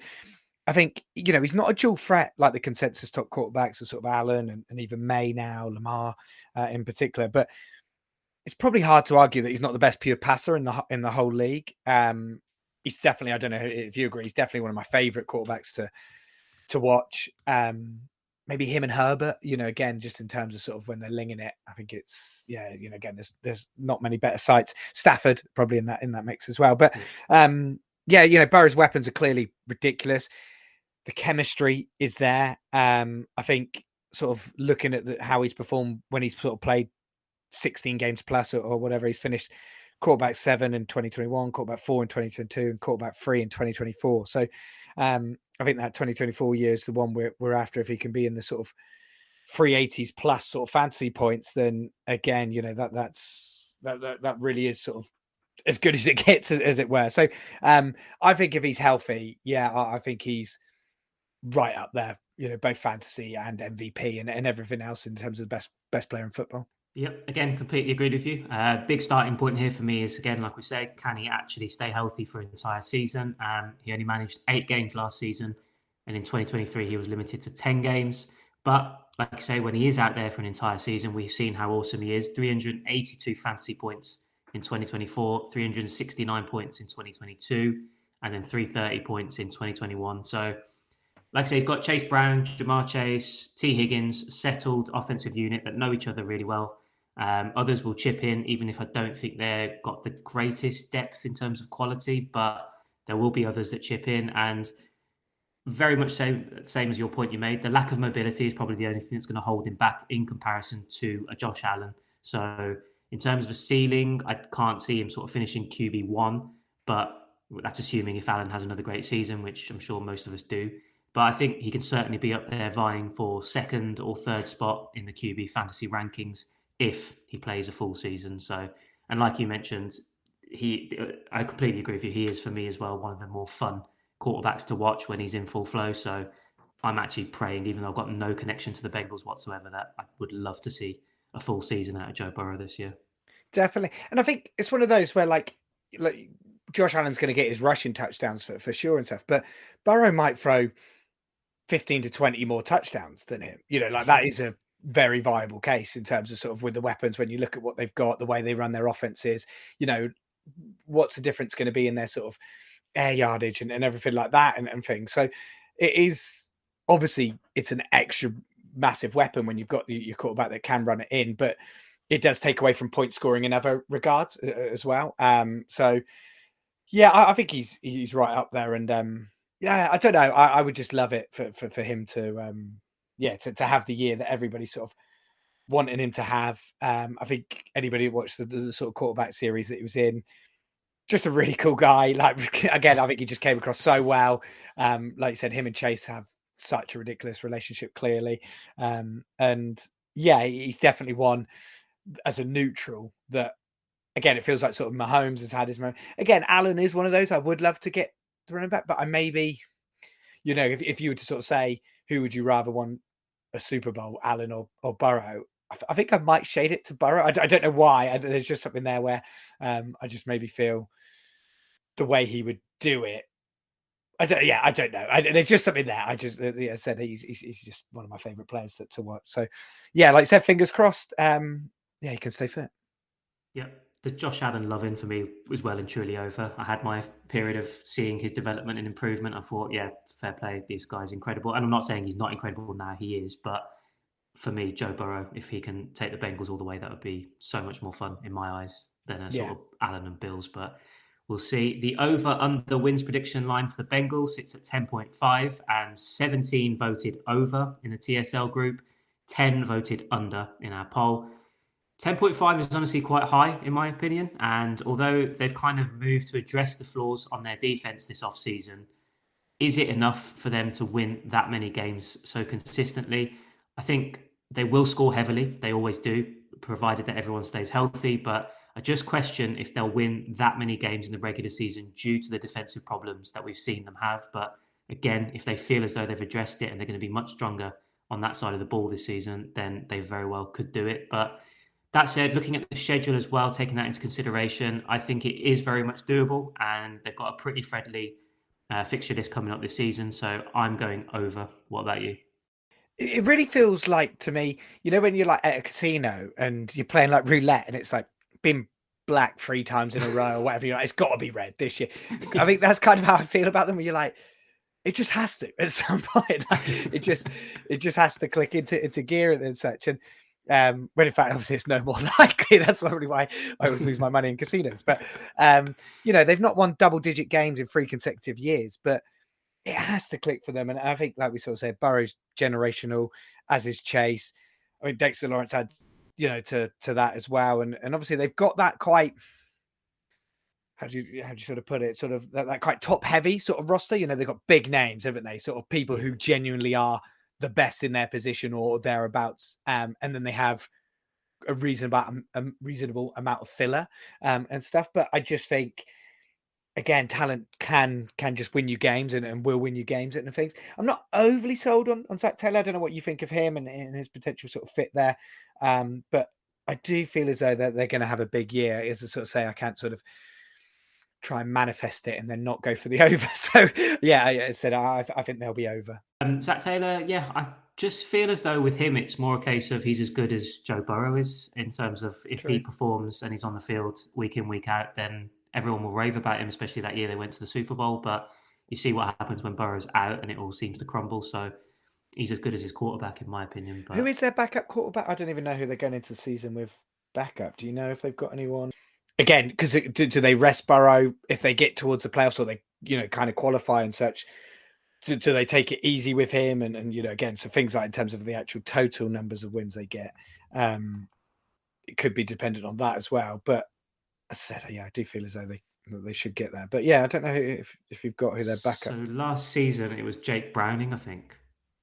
I think, he's not a dual threat like the consensus top quarterbacks of sort of Allen and even May now, Lamar in particular. But it's probably hard to argue that he's not the best pure passer in the whole league. He's definitely, I don't know if you agree, he's definitely one of my favorite quarterbacks to watch. Maybe him and Herbert, again, just in terms of sort of when they're linging it, I think it's, again, there's not many better sites. Stafford probably in that mix as well. But Burrow's weapons are clearly ridiculous. The chemistry is there. I think sort of looking at how he's performed when he's sort of played 16 games plus or whatever, he's finished quarterback 7 in 2021, quarterback 4 in 2022, and quarterback 3 in 2024. So I think that 2024 year is the one we're after. If he can be in the sort of 380s plus sort of fantasy points, then again, that really is sort of as good as it gets, as it were. So I think if he's healthy, I think he's right up there, both fantasy and MVP and everything else in terms of the best player in football. Yep, again, completely agreed with you. Big starting point here for me is, again, like we said, can he actually stay healthy for an entire season? He only managed 8 games last season, and in 2023, he was limited to 10 games. But like I say, when he is out there for an entire season, we've seen how awesome he is. 382 fantasy points in 2024, 369 points in 2022, and then 330 points in 2021. So, like I say, he's got Chase Brown, Jamar Chase, T. Higgins, settled offensive unit that know each other really well. Others will chip in, even if I don't think they've got the greatest depth in terms of quality, but there will be others that chip in. And very much same as your point you made. The lack of mobility is probably the only thing that's going to hold him back in comparison to a Josh Allen. So in terms of a ceiling, I can't see him sort of finishing QB1, but that's assuming if Allen has another great season, which I'm sure most of us do. But I think he can certainly be up there vying for second or third spot in the QB fantasy rankings if he plays a full season. So, and like you mentioned, I completely agree with you. He is for me as well one of the more fun quarterbacks to watch when he's in full flow. So I'm actually praying, even though I've got no connection to the Bengals whatsoever, that I would love to see a full season out of Joe Burrow this year. Definitely. And I think it's one of those where like Josh Allen's going to get his rushing touchdowns for sure and stuff, but Burrow might throw 15 to 20 more touchdowns than him. Like that is a very viable case in terms of sort of with the weapons, when you look at what they've got, the way they run their offenses, what's the difference going to be in their sort of air yardage and everything like that and things. So it is obviously it's an extra massive weapon when you've got your quarterback that can run it in, but it does take away from point scoring in other regards as well. So yeah, I think he's right up there. And yeah, I don't know. I would just love it for him to to have the year that everybody's sort of wanting him to have. I think anybody who watched the sort of quarterback series that he was in, just a really cool guy. Like, again, I think he just came across so well. Like you said, him and Chase have such a ridiculous relationship, clearly. And yeah, he's definitely one as a neutral that, again, it feels like sort of Mahomes has had his moment. Again, Allen is one of those I would love to get the running back, but I maybe, if you were to sort of say, who would you rather want a Super Bowl, Allen or Burrow? I think I might shade it to Burrow. I don't know why. There's just something there where I just maybe feel the way he would do it. I don't know. There's just something there. I said he's just one of my favorite players to watch. So yeah, like I said, fingers crossed. He can stay fit. Yeah, the Josh Allen loving for me was well and truly over. I had my period of seeing his development and improvement. I thought, yeah, fair play. This guy's incredible. And I'm not saying he's not incredible now. He is. But for me, Joe Burrow, if he can take the Bengals all the way, that would be so much more fun in my eyes than a sort of Allen and Bills. But we'll see. The over-under wins prediction line for the Bengals sits at 10.5, and 17 voted over in the TSL group, 10 voted under in our poll. 10.5 is honestly quite high, in my opinion. And although they've kind of moved to address the flaws on their defense this offseason, is it enough for them to win that many games so consistently? I think they will score heavily. They always do, provided that everyone stays healthy. But I just question if they'll win that many games in the regular season due to the defensive problems that we've seen them have. But again, if they feel as though they've addressed it and they're going to be much stronger on that side of the ball this season, then they very well could do it. But that said, looking at the schedule as well, taking that into consideration, I think it is very much doable, and they've got a pretty friendly fixture list coming up this season. So I'm going over. What about you? It really feels like, to me, when you're like at a casino and you're playing like roulette and it's like been black 3 times in a row or whatever, you're like, it's got to be red this year. I think that's kind of how I feel about them, where you're like, it just has to at some point. It just has to click into gear and such. And when in fact, obviously, it's no more likely. That's probably why I always lose my money in casinos. But they've not won double-digit games in 3 consecutive years, but it has to click for them. And I think, like we sort of said, Burrow's generational, as is Chase. I mean, Dexter Lawrence had, to that as well. And obviously, they've got that quite. How do you sort of put it? Sort of that quite top-heavy sort of roster. They've got big names, haven't they? Sort of people who genuinely are the best in their position or thereabouts, and then they have a reasonable amount of filler and stuff. But I just think, again, talent can just win you games and will win you games and things. I'm not overly sold on Zach Taylor. I don't know what you think of him and his potential sort of fit there, but I do feel as though they're going to have a big year. As I sort of say, I can't sort of try and manifest it and then not go for the over. So yeah, I said I think they'll be over. Zach Taylor, yeah, I just feel as though with him it's more a case of he's as good as Joe Burrow is, in terms of if he performs and he's on the field week in, week out, then everyone will rave about him, especially that year they went to the Super Bowl. But you see what happens when Burrow's out and it all seems to crumble. So he's as good as his quarterback, in my opinion. But who is their backup quarterback? I don't even know who they're going into the season with. backup? Do you know if they've got anyone? Again, because do they rest Burrow if they get towards the playoffs, or they kind of qualify and such? Do they take it easy with him? And again, so things like in terms of the actual total numbers of wins they get, it could be dependent on that as well. But as I said, I do feel as though they should get there. But yeah, I don't know if you've got who their backup. So last season it was Jake Browning, I think.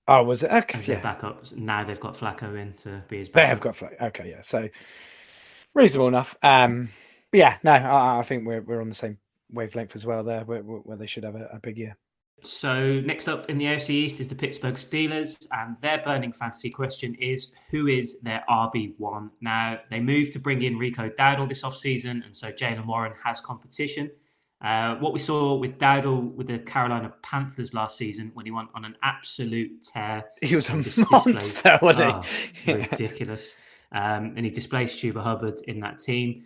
Oh, was it? Okay, as their backups. Now they've got Flacco in to be his backup. They have got Flacco. Okay, yeah. So reasonable enough. But yeah, no, I think we're on the same wavelength as well there, where they should have a big year. So next up in the AFC East is the Pittsburgh Steelers, and their burning fantasy question is, who is their RB1? Now, they moved to bring in Rico Dowdle this offseason, and so Jaylen Warren has competition. What we saw with Dowdle with the Carolina Panthers last season, when he went on an absolute tear. He was a monster, wasn't he? Ridiculous. And he displaced Chuba Hubbard in that team.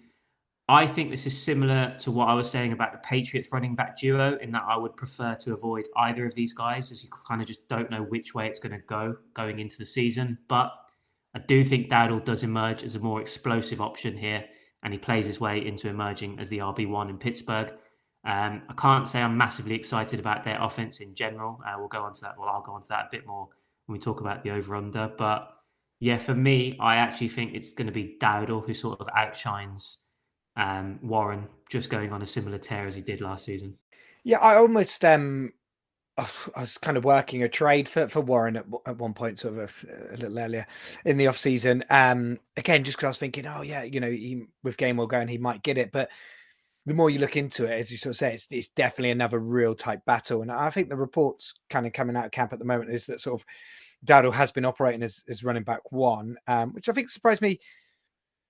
I think this is similar to what I was saying about the Patriots running back duo, in that I would prefer to avoid either of these guys, as you kind of just don't know which way it's going to go going into the season. But I do think Dowdle does emerge as a more explosive option here, and he plays his way into emerging as the RB1 in Pittsburgh. I can't say I'm massively excited about their offense in general. I'll go on to that a bit more when we talk about the over-under. But yeah, for me, I actually think it's going to be Dowdle who sort of outshines Warren, just going on a similar tear as he did last season. Yeah, I almost I was kind of working a trade for Warren at one point, sort of a little earlier in the off season. Again, just because I was thinking, with Gainwell going, he might get it. But the more you look into it, as you sort of say, it's definitely another real type battle. And I think the reports kind of coming out of camp at the moment is that sort of Dowdle has been operating as running back one, which I think surprised me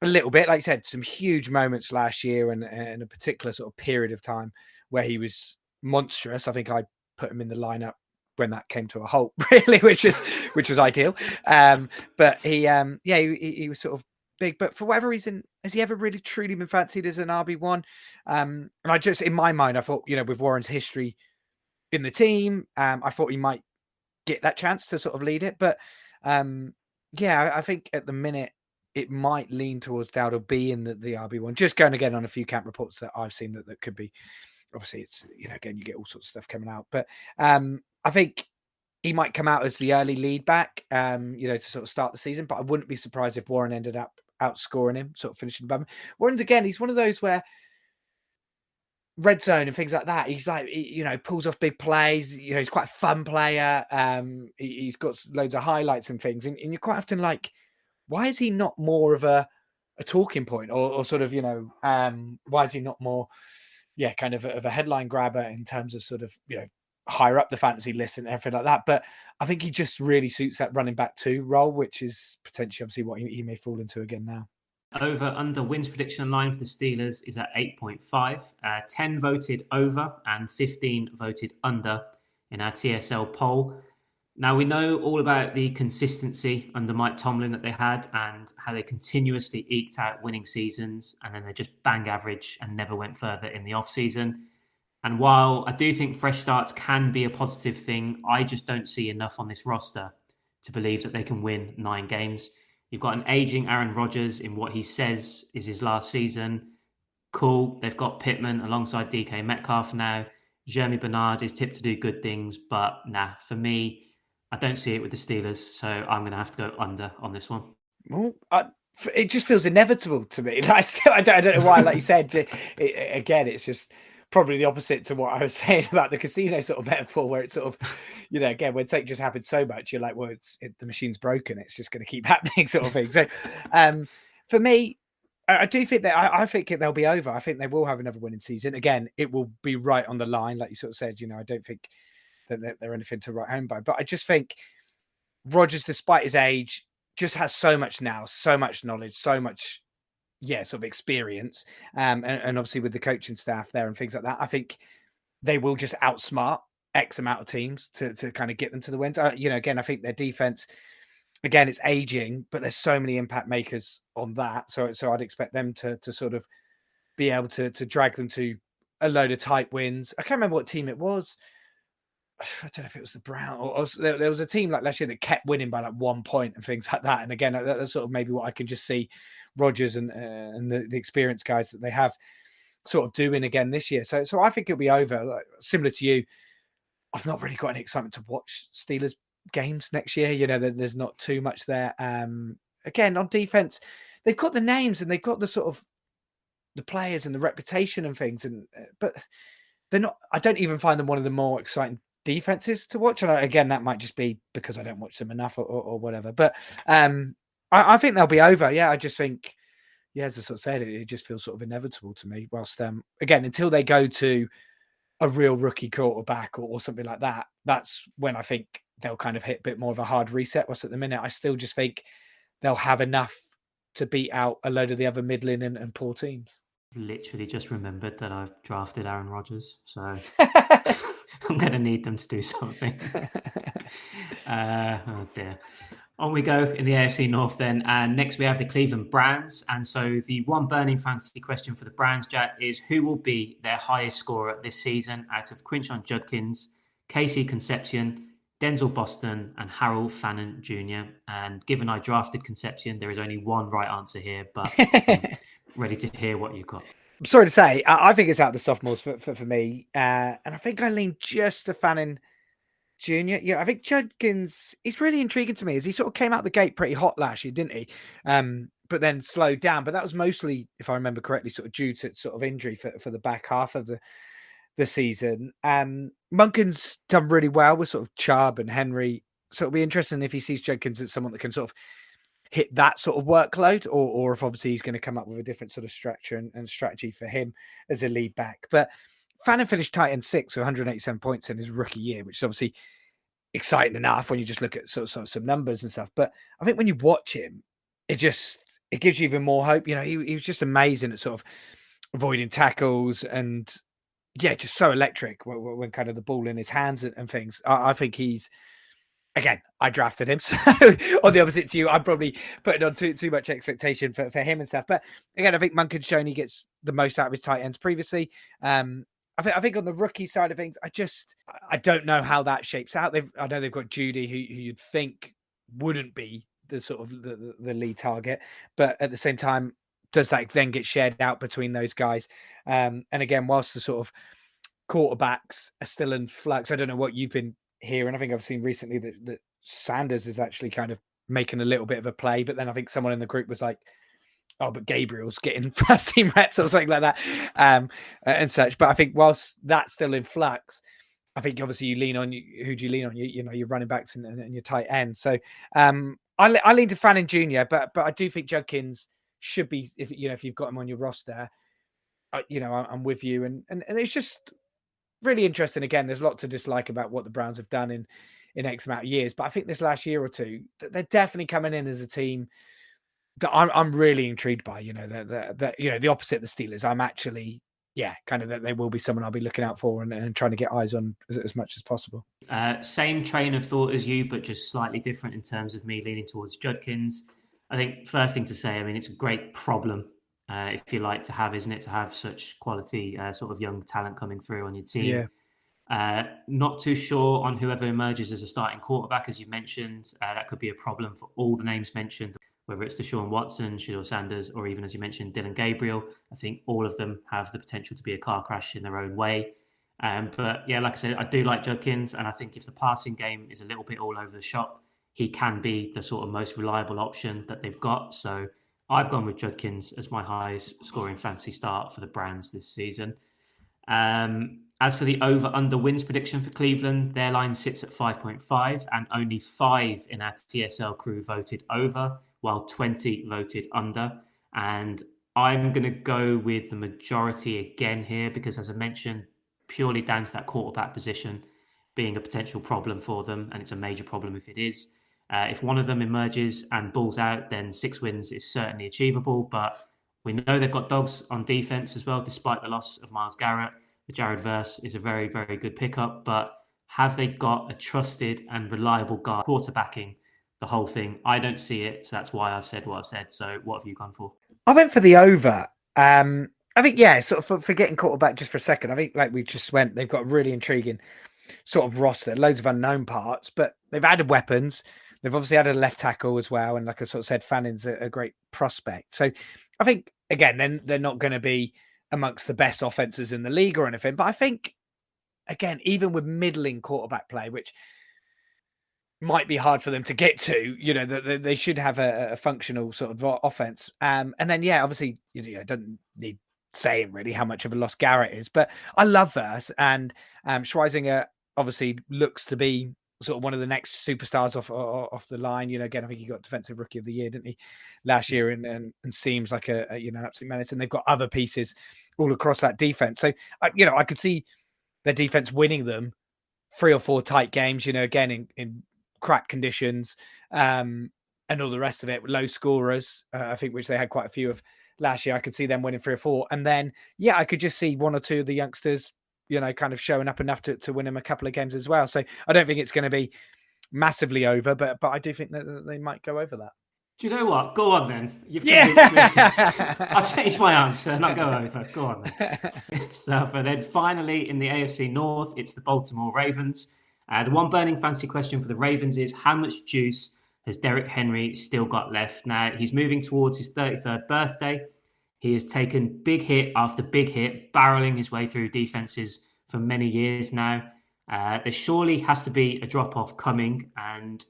a little bit. Like I said, some huge moments last year and a particular sort of period of time where he was monstrous. I think I put him in the lineup when that came to a halt, really, which was ideal. But he was sort of big. But for whatever reason, has he ever really truly been fancied as an RB1? And I just, in my mind, I thought, with Warren's history in the team, I thought he might get that chance to sort of lead it. But I think at the minute, it might lean towards Dowdle being the RB1. Just going again on a few camp reports that I've seen that could be. Obviously, it's again, you get all sorts of stuff coming out, but I think he might come out as the early lead back, to sort of start the season. But I wouldn't be surprised if Warren ended up outscoring him, sort of finishing above him. Warren's again, he's one of those where red zone and things like that, he's like, pulls off big plays. He's quite a fun player. He's got loads of highlights and things, and you're quite often like, why is he not more of a talking point or sort of, why is he not more, kind of a headline grabber in terms of sort of, higher up the fantasy list and everything like that. But I think he just really suits that running back 2 role, which is potentially obviously what he may fall into again now. Over under wins prediction line for the Steelers is at 8.5. 10 voted over and 15 voted under in our TSL poll. Now, we know all about the consistency under Mike Tomlin that they had and how they continuously eked out winning seasons, and then they just bang average and never went further in the off-season. And while I do think fresh starts can be a positive thing, I just don't see enough on this roster to believe that they can win 9 games. You've got an aging Aaron Rodgers in what he says is his last season. Cool. They've got Pittman alongside DK Metcalf now. Jeremy Bernard is tipped to do good things, but for me, I don't see it with the Steelers, so I'm going to have to go under on this one. Well, it just feels inevitable to me. I don't know why, like you said, again, it's just probably the opposite to what I was saying about the casino sort of metaphor, where it's sort of, again, when something just happens so much, you're like, well, the machine's broken. It's just going to keep happening sort of thing. So for me, I do think that I think they'll be over. I think they will have another winning season. Again, it will be right on the line, like you sort of said. I don't think that they're anything to write home by. But I just think Rodgers, despite his age, just has so much now, so much knowledge, so much, sort of experience. And obviously with the coaching staff there and things like that, I think they will just outsmart X amount of teams to kind of get them to the wins. Again, I think their defense, again, it's aging, but there's so many impact makers on that. So I'd expect them to sort of be able to drag them to a load of tight wins. I can't remember what team it was. I don't know if it was the Browns or there was a team like last year that kept winning by like 1 point and things like that. And again, that's sort of maybe what I can just see Rodgers and the experienced guys that they have sort of doing again this year. So I think it'll be over. Like, similar to you, I've not really got any excitement to watch Steelers games next year. You know, there's not too much there. Again, on defense, they've got the names and they've got the sort of the players and the reputation and things, but they're not. I don't even find them one of the more exciting defenses to watch. And again, that might just be because I don't watch them enough or whatever. But I think they'll be over. Yeah, I just think, yeah, as I sort of said, it just feels sort of inevitable to me. Whilst again, until they go to a real rookie quarterback or something like that, that's when I think they'll kind of hit a bit more of a hard reset. Whilst at the minute, I still just think they'll have enough to beat out a load of the other middling and poor teams. Literally just remembered that I've drafted Aaron Rodgers, so I'm going to need them to do something. Oh dear. On we go in the AFC North then, and next we have the Cleveland Browns. And so the one burning fantasy question for the Browns, Jack, is who will be their highest scorer this season out of Quinshon Judkins, Casey Concepcion, Denzel Boston, and Harold Fannin Jr. And given I drafted Concepcion, there is only one right answer here, but ready to hear what you've got. I'm sorry to say, I think it's out of the sophomores for me. And I think I lean just to Fannin Jr. Yeah, I think Judkins is really intriguing to me as he sort of came out the gate pretty hot last year, didn't he? But then slowed down. But that was mostly, if I remember correctly, sort of due to sort of injury for the back half of the season. Munkin's done really well with sort of Chubb and Henry. So it'll be interesting if he sees Judkins as someone that can sort of hit that sort of workload, or if obviously he's going to come up with a different sort of structure and strategy for him as a lead back. But Fannin finished tight end 6 with 187 points in his rookie year, which is obviously exciting enough when you just look at sort of some numbers and stuff. But I think when you watch him, it gives you even more hope. You know, he was just amazing at sort of avoiding tackles and yeah, just so electric when kind of the ball in his hands and things. I think he's, again, I drafted him. So on the opposite to you, I'm probably putting on too much expectation for him and stuff. But again, I think Munkin's shown he gets the most out of his tight ends previously. I think on the rookie side of things, I don't know how that shapes out. I know they've got Judy, who you'd think wouldn't be the sort of the lead target, but at the same time, does that then get shared out between those guys? And again, whilst the sort of quarterbacks are still in flux, I don't know what you've been hearing. I think I've seen recently that Sanders is actually kind of making a little bit of a play, but then I think someone in the group was like, oh, but Gabriel's getting first team reps or something like that, and such. But I think whilst that's still in flux, I think obviously you lean on who do you lean on? You know, your running backs and your tight ends. So I lean to Fannin Jr., but I do think Judkins should be, if you've got him on your roster, I'm with you, and it's just really interesting. Again, there's a lot to dislike about what the Browns have done in X amount of years, but I think this last year or two, they're definitely coming in as a team that I'm really intrigued by. The opposite of the Steelers. I'm actually, kind of that they will be someone I'll be looking out for and trying to get eyes on as much as possible. Same train of thought as you, but just slightly different in terms of me leaning towards Judkins. I think first thing to say, I mean, it's a great problem, if you like, to have, isn't it? To have such quality sort of young talent coming through on your team. Yeah. Not too sure on whoever emerges as a starting quarterback, as you mentioned. That could be a problem for all the names mentioned, whether it's Deshaun Watson, Shedeur Sanders, or even, as you mentioned, Dylan Gabriel. I think all of them have the potential to be a car crash in their own way. But yeah, like I said, I do like Judkins, and I think if the passing game is a little bit all over the shop, he can be the sort of most reliable option that they've got. So I've gone with Judkins as my highest scoring fantasy start for the Browns this season. As for the over-under wins prediction for Cleveland, their line sits at 5.5, and only 5 in our TSL crew voted over, while 20 voted under. And I'm going to go with the majority again here because, as I mentioned, purely down to that quarterback position being a potential problem for them, and it's a major problem if it is. If one of them emerges and balls out, then 6 wins is certainly achievable. But we know they've got dogs on defense as well, despite the loss of Myles Garrett. Jared Verse is a very, very good pickup. But have they got a trusted and reliable guard quarterbacking the whole thing? I don't see it. So that's why I've said what I've said. So what have you gone for? I went for the over. I think, sort of for getting quarterback just for a second. I think, like we just went, they've got a really intriguing sort of roster, loads of unknown parts, but they've added weapons. They've obviously added a left tackle as well, and like I sort of said, Fanning's a great prospect. So I think again, then they're not going to be amongst the best offenses in the league or anything, but I think again, even with middling quarterback play, which might be hard for them to get to, they should have a functional sort of offense. And then, obviously, doesn't need saying really how much of a loss Garrett is, but I love Verse, and Schweisinger obviously looks to be sort of one of the next superstars off the line. Again, I think he got Defensive Rookie of the Year, didn't he, last year, and seems like a an absolute menace. And they've got other pieces all across that defense. So, I could see their defense winning them 3 or 4 tight games. Again in crap conditions, and all the rest of it, low scorers, I think, which they had quite a few of last year. I could see them winning 3 or 4, and then I could just see 1 or 2 of the youngsters, kind of showing up enough to win them a couple of games as well. So I don't think it's going to be massively over, but I do think that they might go over that. Do you know what? Go on then. I'll change my answer and I'll go over. Go on then. Good stuff. And then finally in the AFC North, it's the Baltimore Ravens. The one burning fantasy question for the Ravens is, how much juice has Derrick Henry still got left? Now, he's moving towards his 33rd birthday. He has taken big hit after big hit, barreling his way through defenses for many years now. There surely has to be a drop-off coming, and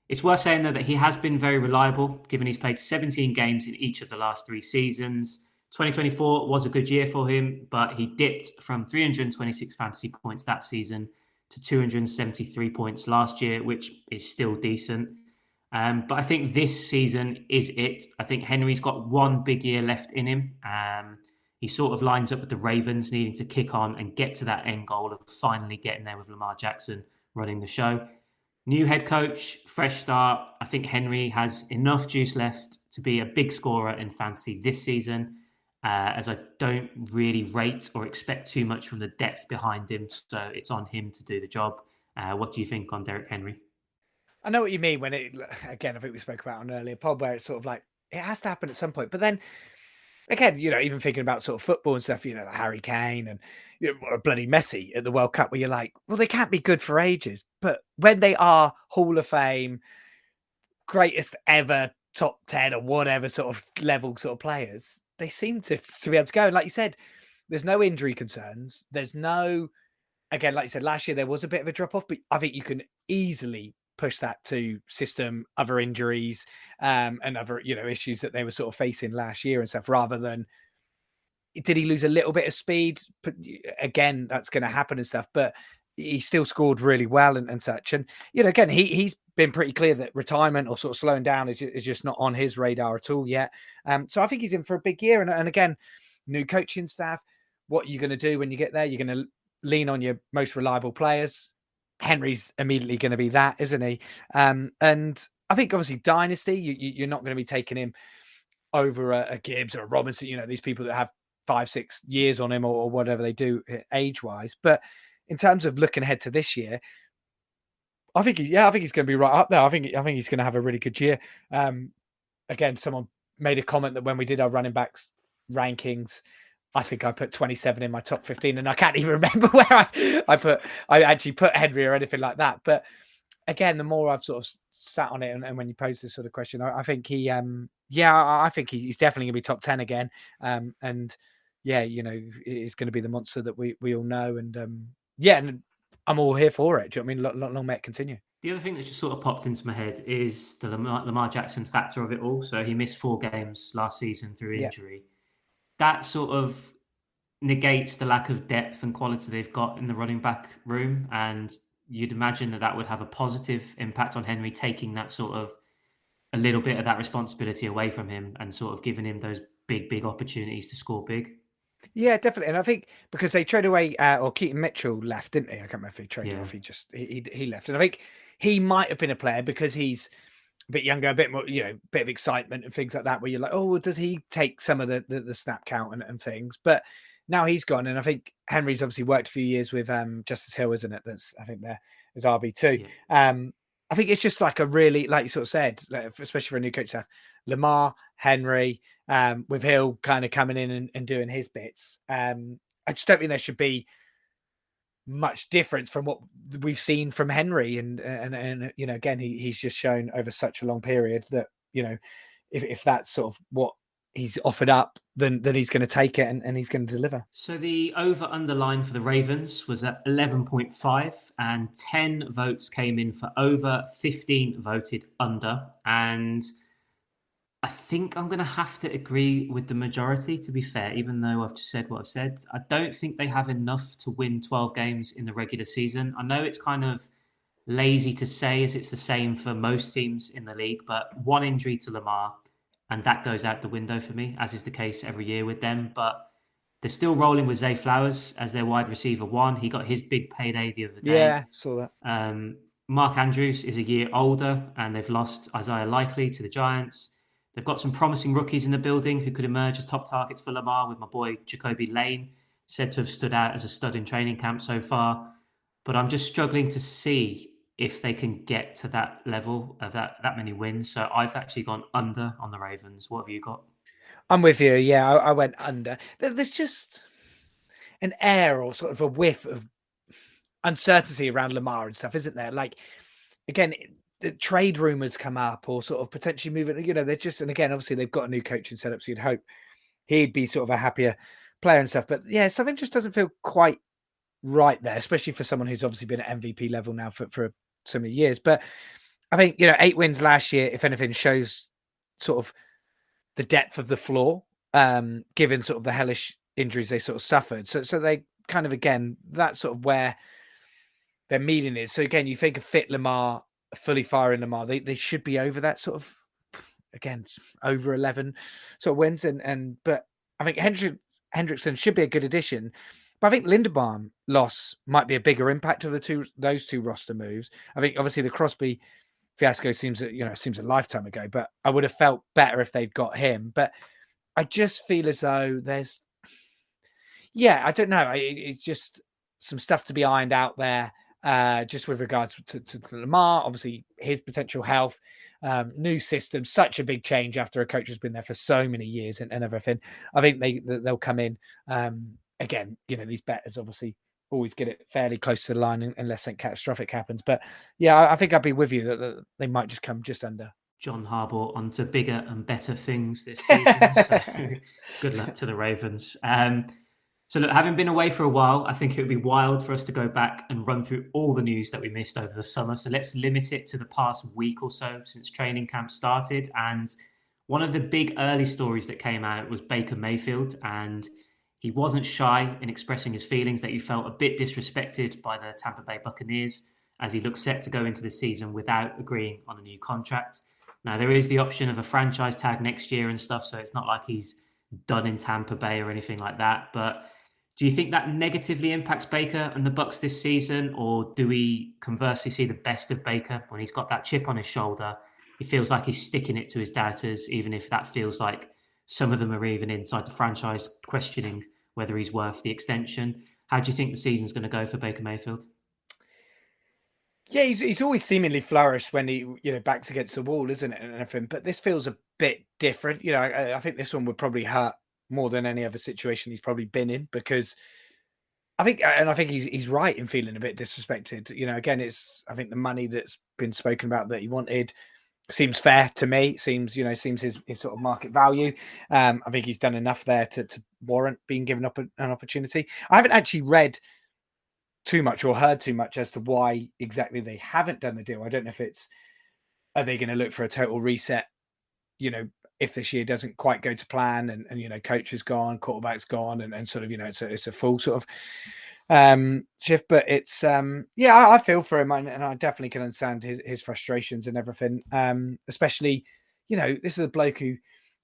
it's worth saying, though, that he has been very reliable, given he's played 17 games in each of the last 3 seasons. 2024 was a good year for him, but he dipped from 326 fantasy points that season to 273 points last year, which is still decent. But I think this season is it. I think Henry's got one big year left in him. He sort of lines up with the Ravens needing to kick on and get to that end goal of finally getting there with Lamar Jackson running the show. New head coach, fresh start. I think Henry has enough juice left to be a big scorer in fantasy this season, as I don't really rate or expect too much from the depth behind him. So it's on him to do the job. What do you think on Derrick Henry? I know what you mean again, I think we spoke about on an earlier pod where it's sort of like, it has to happen at some point. But then, again, even thinking about sort of football and stuff, like Harry Kane and bloody Messi at the World Cup, where you're like, well, they can't be good for ages. But when they are Hall of Fame, greatest ever top 10 or whatever sort of level sort of players, they seem to be able to go. And like you said, there's no injury concerns. There's no, again, like you said, last year there was a bit of a drop off, but I think you can easily push that to system, other injuries, and other, issues that they were sort of facing last year and stuff, rather than, did he lose a little bit of speed? But again, that's going to happen and stuff, but he still scored really well and such. And, again, he's been pretty clear that retirement or sort of slowing down is just not on his radar at all yet. So I think he's in for a big year. And again, new coaching staff, what are you going to do when you get there? You're going to lean on your most reliable players. Henry's immediately going to be that, isn't he? And I think obviously dynasty, you're not going to be taking him over a Gibbs or a Robinson, these people that have 5-6 years on him or whatever they do age-wise. But in terms of looking ahead to this year, I think he's going to be right up there. I think he's going to have a really good year. Again, someone made a comment that when we did our running backs rankings, I think I put 27 in my top 15, and I can't even remember where I actually put Henry or anything like that. But again, the more I've sort of sat on it, and when you pose this sort of question, I think I think he's definitely going to be top 10 again. And it's going to be the monster that we all know. And and I'm all here for it. Do you know what I mean? Long may it continue. The other thing that's just sort of popped into my head is the Lamar Jackson factor of it all. So he missed 4 games last season through injury. That sort of negates the lack of depth and quality they've got in the running back room. And you'd imagine that would have a positive impact on Henry, taking that sort of a little bit of that responsibility away from him and sort of giving him those big opportunities to score big. Yeah, definitely. And I think because they traded away, or Keaton Mitchell left, didn't he? I can't remember if he traded or if he left. And I think he might have been a player because he's a bit younger, a bit more, bit of excitement and things like that, where you're like, oh, does he take some of the snap count and things? But now he's gone. And I think Henry's obviously worked a few years with Justice Hill, isn't it? That's, I think, there is RB2. Yeah. I think it's just like a really, like you sort of said, especially for a new coach staff, Lamar, Henry, with Hill kind of coming in and doing his bits. I just don't think there should be much difference from what we've seen from Henry. And again, he's just shown over such a long period that, if that's sort of what he's offered up, then he's going to take it and he's going to deliver. So the over-under line for the Ravens was at 11.5, and 10 votes came in for over, 15 voted under. And I think I'm going to have to agree with the majority, to be fair, even though I've just said what I've said. I don't think they have enough to win 12 games in the regular season. I know it's kind of lazy to say, as it's the same for most teams in the league, but one injury to Lamar, and that goes out the window for me, as is the case every year with them. But they're still rolling with Zay Flowers as their wide receiver one. He got his big payday the other day. Yeah, saw that. Mark Andrews is a year older, and they've lost Isaiah Likely to the Giants. They've got some promising rookies in the building who could emerge as top targets for Lamar, with my boy Jacoby Lane said to have stood out as a stud in training camp so far. But I'm just struggling to see if they can get to that level of that many wins. So I've actually gone under on the Ravens. What have you got? I'm with you. Yeah, I went under. There's just an air or sort of a whiff of uncertainty around Lamar and stuff, isn't there? Like, again, the trade rumors come up, or sort of potentially moving, they're just, and again, obviously they've got a new coaching setup, so you'd hope he'd be sort of a happier player and stuff. But yeah, something just doesn't feel quite right there, especially for someone who's obviously been at MVP level now for so many years. But I think, 8 wins last year, if anything, shows sort of the depth of the floor, given sort of the hellish injuries they sort of suffered. So they kind of, again, that's sort of where their meeting is. So again, you think of fit Lamar, fully firing Lamar, they should be over that sort of, again, over 11 sort of wins. But I think Hendrickson should be a good addition. But I think Linderbaum loss might be a bigger impact of those two roster moves. I think obviously the Crosby fiasco seems a lifetime ago, but I would have felt better if they'd got him. But I just feel as though I don't know. It's just some stuff to be ironed out there, just with regards to Lamar. Obviously, his potential health, new system, such a big change after a coach has been there for so many years and everything. I think they'll come in. Again, these bettors obviously always get it fairly close to the line unless something catastrophic happens. But yeah, I think I'd be with you that they might just come just under. John Harbaugh onto bigger and better things this season. So good luck to the Ravens. So look, having been away for a while, I think it would be wild for us to go back and run through all the news that we missed over the summer. So let's limit it to the past week or so since training camp started. And one of the big early stories that came out was Baker Mayfield, and he wasn't shy in expressing his feelings that he felt a bit disrespected by the Tampa Bay Buccaneers as he looked set to go into the season without agreeing on a new contract. Now, there is the option of a franchise tag next year and stuff, so it's not like he's done in Tampa Bay or anything like that. But do you think that negatively impacts Baker and the Bucs this season, or do we conversely see the best of Baker when he's got that chip on his shoulder? He feels like he's sticking it to his doubters, even if that feels like some of them are even inside the franchise questioning whether he's worth the extension. How do you think the season's going to go for Baker Mayfield? Yeah, he's always seemingly flourished when he, backs against the wall, isn't it? And everything. But this feels a bit different. I think this one would probably hurt more than any other situation he's probably been in, because I think he's right in feeling a bit disrespected. Again, I think the money that's been spoken about that he wanted seems fair to me. Seems his sort of market value. I think he's done enough there to warrant being given up an opportunity. I haven't actually read too much or heard too much as to why exactly they haven't done the deal. I don't know if are they going to look for a total reset, if this year doesn't quite go to plan and coach is gone, quarterback's gone, and sort of, it's a full sort of shift. But it's I feel for him, and I definitely can understand his frustrations and everything. Especially, this is a bloke who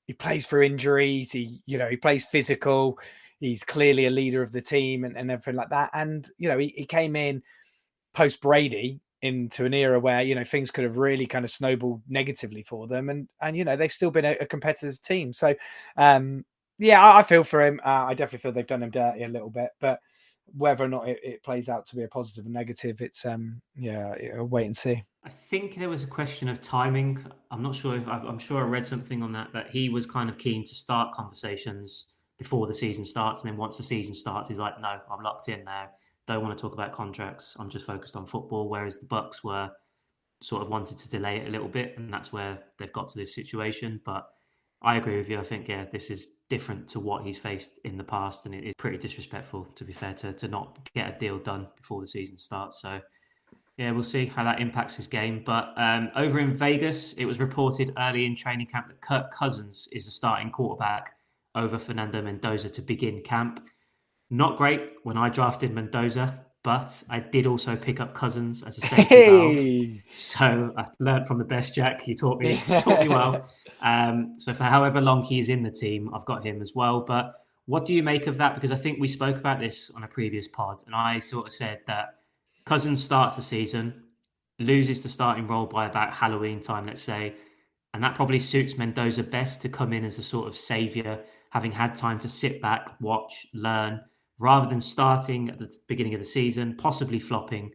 he plays for injuries. He plays physical. He's clearly a leader of the team and everything like that. And, he came in post Brady into an era where, things could have really kind of snowballed negatively for them. And they've still been a competitive team. So, I feel for him. I definitely feel they've done him dirty a little bit. But whether or not it plays out to be a positive or negative, it's, wait and see. I think there was a question of timing. I'm not sure I'm sure I read something on that he was kind of keen to start conversations before the season starts. And then once the season starts, he's like, no, I'm locked in now. don't want to talk about contracts. I'm just focused on football. Whereas the Bucks were sort of wanted to delay it a little bit, and that's where they've got to this situation. But I agree with you. I think, yeah, this is different to what he's faced in the past, and it is pretty disrespectful, to be fair, to not get a deal done before the season starts. So, yeah, we'll see how that impacts his game. But over in Vegas, it was reported early in training camp that Kirk Cousins is the starting quarterback over Fernando Mendoza to begin camp. Not great when I drafted Mendoza, but I did also pick up Cousins as a safety valve. So I learned from the best, Jack. He taught me well. So for however long he's in the team, I've got him as well. But what do you make of that? Because I think we spoke about this on a previous pod, and I sort of said that Cousins starts the season, loses the starting role by about Halloween time, let's say, and that probably suits Mendoza best to come in as a sort of saviour, having had time to sit back, watch, learn, rather than starting at the beginning of the season, possibly flopping,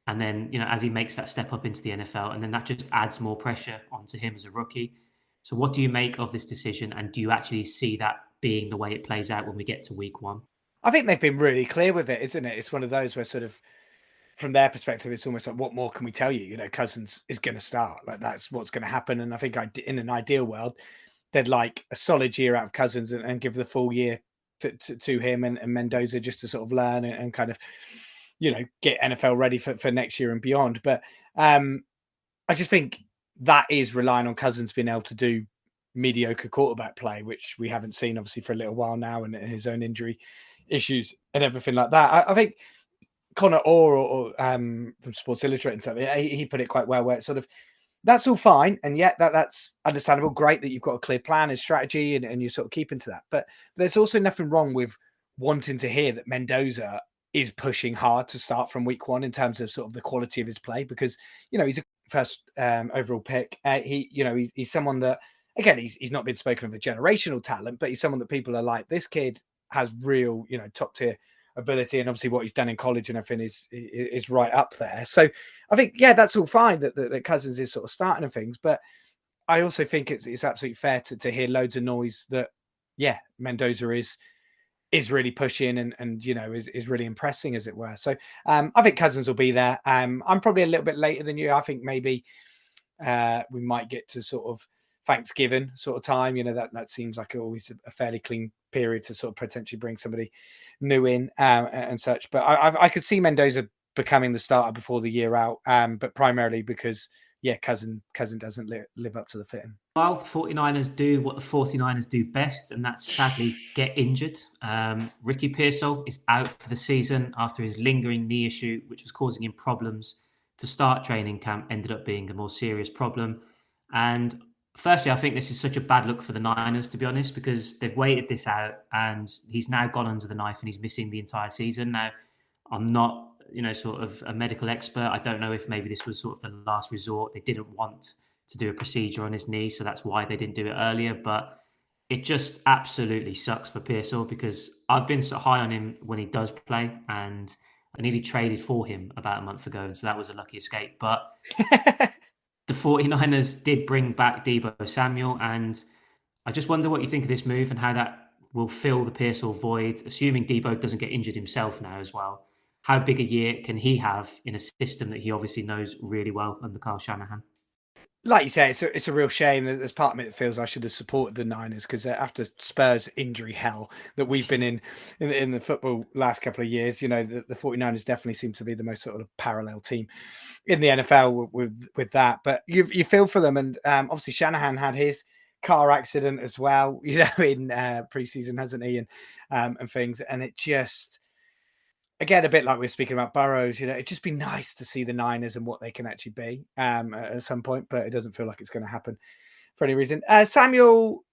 and then, as he makes that step up into the NFL, and then that just adds more pressure onto him as a rookie. So what do you make of this decision, and do you actually see that being the way it plays out when we get to week 1? I think they've been really clear with it, isn't it? It's one of those where sort of, from their perspective, it's almost like, what more can we tell you? Cousins is going to start. Like, that's what's going to happen. And I think in an ideal world, they'd like a solid year out of Cousins and give the full year to him and Mendoza just to sort of learn and kind of, get NFL ready for next year and beyond. But I just think that is relying on Cousins being able to do mediocre quarterback play, which we haven't seen obviously for a little while now, and his own injury issues and everything like that. I think Connor Orr from Sports Illustrated and stuff, he put it quite well, where it's sort of, that's all fine, and yet that's understandable. Great that you've got a clear plan and strategy, and you're sort of keeping to that. But there's also nothing wrong with wanting to hear that Mendoza is pushing hard to start from week 1 in terms of sort of the quality of his play, because he's a first overall pick. He's someone that, again, he's not been spoken of a generational talent, but he's someone that people are like, this kid has real, top tier ability, and obviously what he's done in college and everything is right up there. So I think, yeah, that's all fine that Cousins is sort of starting and things, but I also think it's absolutely fair to hear loads of noise that, yeah, Mendoza is really pushing and is really impressing, as it were. So I think Cousins will be there. I'm probably a little bit later than you. I think maybe we might get to sort of Thanksgiving sort of time. That seems like always a fairly clean period to sort of potentially bring somebody new in and such. But I could see Mendoza becoming the starter before the year out, but primarily because, yeah, Cousin doesn't live up to the fitting. Well, the 49ers do what the 49ers do best, and that's sadly get injured. Ricky Pearsall is out for the season after his lingering knee issue, which was causing him problems to start training camp, ended up being a more serious problem. And firstly, I think this is such a bad look for the Niners, to be honest, because they've waited this out and he's now gone under the knife and he's missing the entire season. Now, I'm not, sort of a medical expert. I don't know if maybe this was sort of the last resort. They didn't want to do a procedure on his knee, so that's why they didn't do it earlier. But it just absolutely sucks for Pearsall, because I've been so high on him when he does play, and I nearly traded for him about a month ago, and so that was a lucky escape. But the 49ers did bring back Deebo Samuel, and I just wonder what you think of this move and how that will fill the Pearsall void, assuming Deebo doesn't get injured himself now as well. How big a year can he have in a system that he obviously knows really well under Kyle Shanahan? Like you say, it's a real shame. There's part of me that feels I should have supported the Niners, because after Spurs injury hell that we've been in the football last couple of years, the 49ers definitely seem to be the most sort of parallel team in the NFL with that. But you feel for them, and obviously Shanahan had his car accident as well, in preseason, hasn't he, and things, and it just. Again, a bit like we were speaking about Burrows, it'd just be nice to see the Niners and what they can actually be at some point, but it doesn't feel like it's going to happen for any reason. Samuel,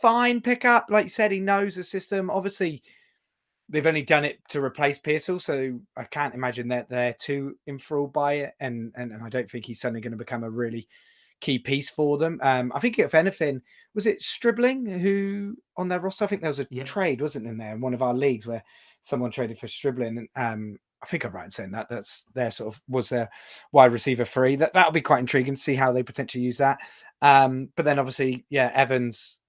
fine pickup. Like you said, he knows the system. Obviously, they've only done it to replace Pearsall, so I can't imagine that they're too enthralled by it, and I don't think he's suddenly going to become a really key piece for them. I think, if anything, was it Stribling who on their roster? I think there was a trade, wasn't in there, in one of our leagues where someone traded for Stribling. And I think I'm right in saying that's their sort of was their wide receiver free. That'll be quite intriguing to see how they potentially use that. But then obviously, yeah, Evans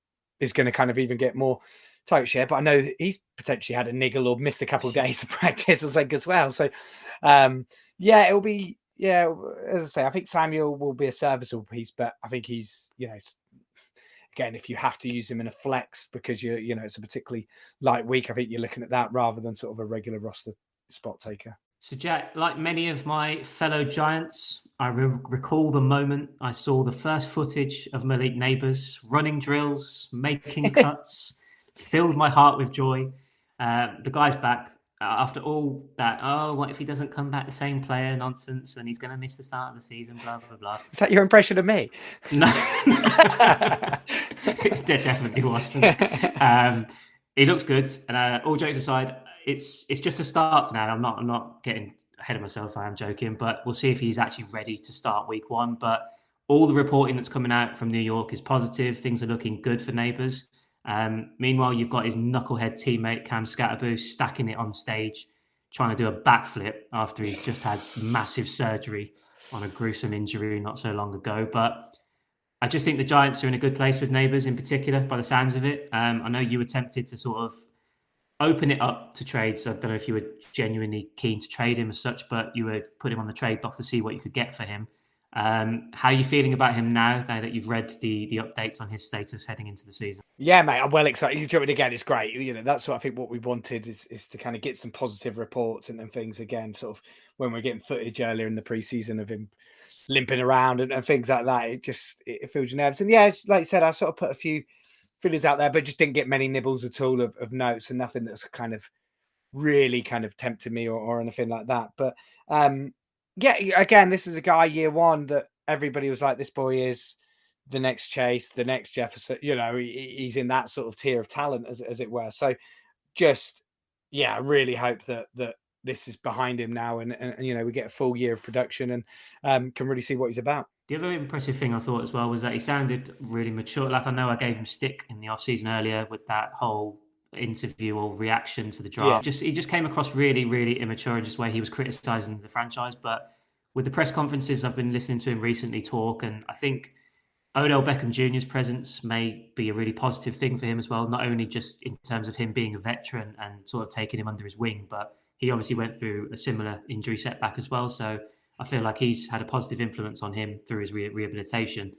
is going to kind of even get more tight share, but I know he's potentially had a niggle or missed a couple of days of practice or something as well. So, it'll be, as I say, I think Samuel will be a serviceable piece, but I think he's, again, if you have to use him in a flex because it's a particularly light week, I think you're looking at that rather than sort of a regular roster spot taker. So, Jack, like many of my fellow Giants, I recall the moment I saw the first footage of Malik Neighbours running drills, making cuts, filled my heart with joy. The guy's back. After all that, what if he doesn't come back the same player nonsense and he's going to miss the start of the season, blah, blah, blah. Is that your impression of me? No. It definitely wasn't. He looks good. And all jokes aside, it's just a start for now. I'm not getting ahead of myself. I am joking, but we'll see if he's actually ready to start week 1. But all the reporting that's coming out from New York is positive. Things are looking good for Neighbours. Meanwhile, you've got his knucklehead teammate Cam Scatterboo stacking it on stage, trying to do a backflip after he's just had massive surgery on a gruesome injury not so long ago. But I just think the Giants are in a good place with Neighbours in particular, by the sounds of it. I know you were tempted to sort of open it up to trades. I don't know if you were genuinely keen to trade him as such, but you would put him on the trade block to see what you could get for him. How are you feeling about him now that you've read the updates on his status heading into the season? Yeah, mate, I'm well excited. You jumped again. It's great. That's what I think what we wanted is to kind of get some positive reports and things again, sort of when we're getting footage earlier in the preseason of him limping around and things like that. It fills your nerves. And yeah, like you said, I sort of put a few fillers out there, but just didn't get many nibbles at all of notes and nothing that's kind of really kind of tempted me or anything like that. But again, this is a guy year 1 that everybody was like, this boy is the next Chase, the next Jefferson. He's in that sort of tier of talent, as it were. So I really hope that this is behind him now and we get a full year of production and can really see what he's about. The other impressive thing I thought as well was that he sounded really mature. Like, I know I gave him stick in the offseason earlier with that whole interview or reaction to the draft. Yeah. He just came across really, really immature in just where he was criticizing the franchise. But with the press conferences, I've been listening to him recently talk, and I think Odell Beckham Jr.'s presence may be a really positive thing for him as well, not only just in terms of him being a veteran and sort of taking him under his wing, but he obviously went through a similar injury setback as well. So I feel like he's had a positive influence on him through his rehabilitation.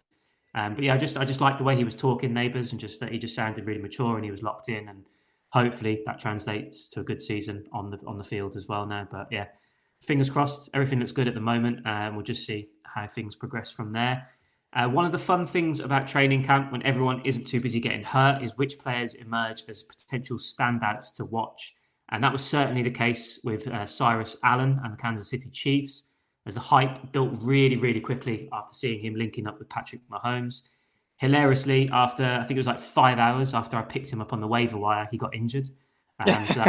But yeah, I just liked the way he was talking, Neighbours, and just that he just sounded really mature and he was locked in, and hopefully that translates to a good season on the field as well now. But yeah, fingers crossed. Everything looks good at the moment, and we'll just see how things progress from there. One of the fun things about training camp when everyone isn't too busy getting hurt is which players emerge as potential standouts to watch. And that was certainly the case with Cyrus Allen and the Kansas City Chiefs, as the hype built really, really quickly after seeing him linking up with Patrick Mahomes. Hilariously, after I think it was like 5 hours after I picked him up on the waiver wire, he got injured. So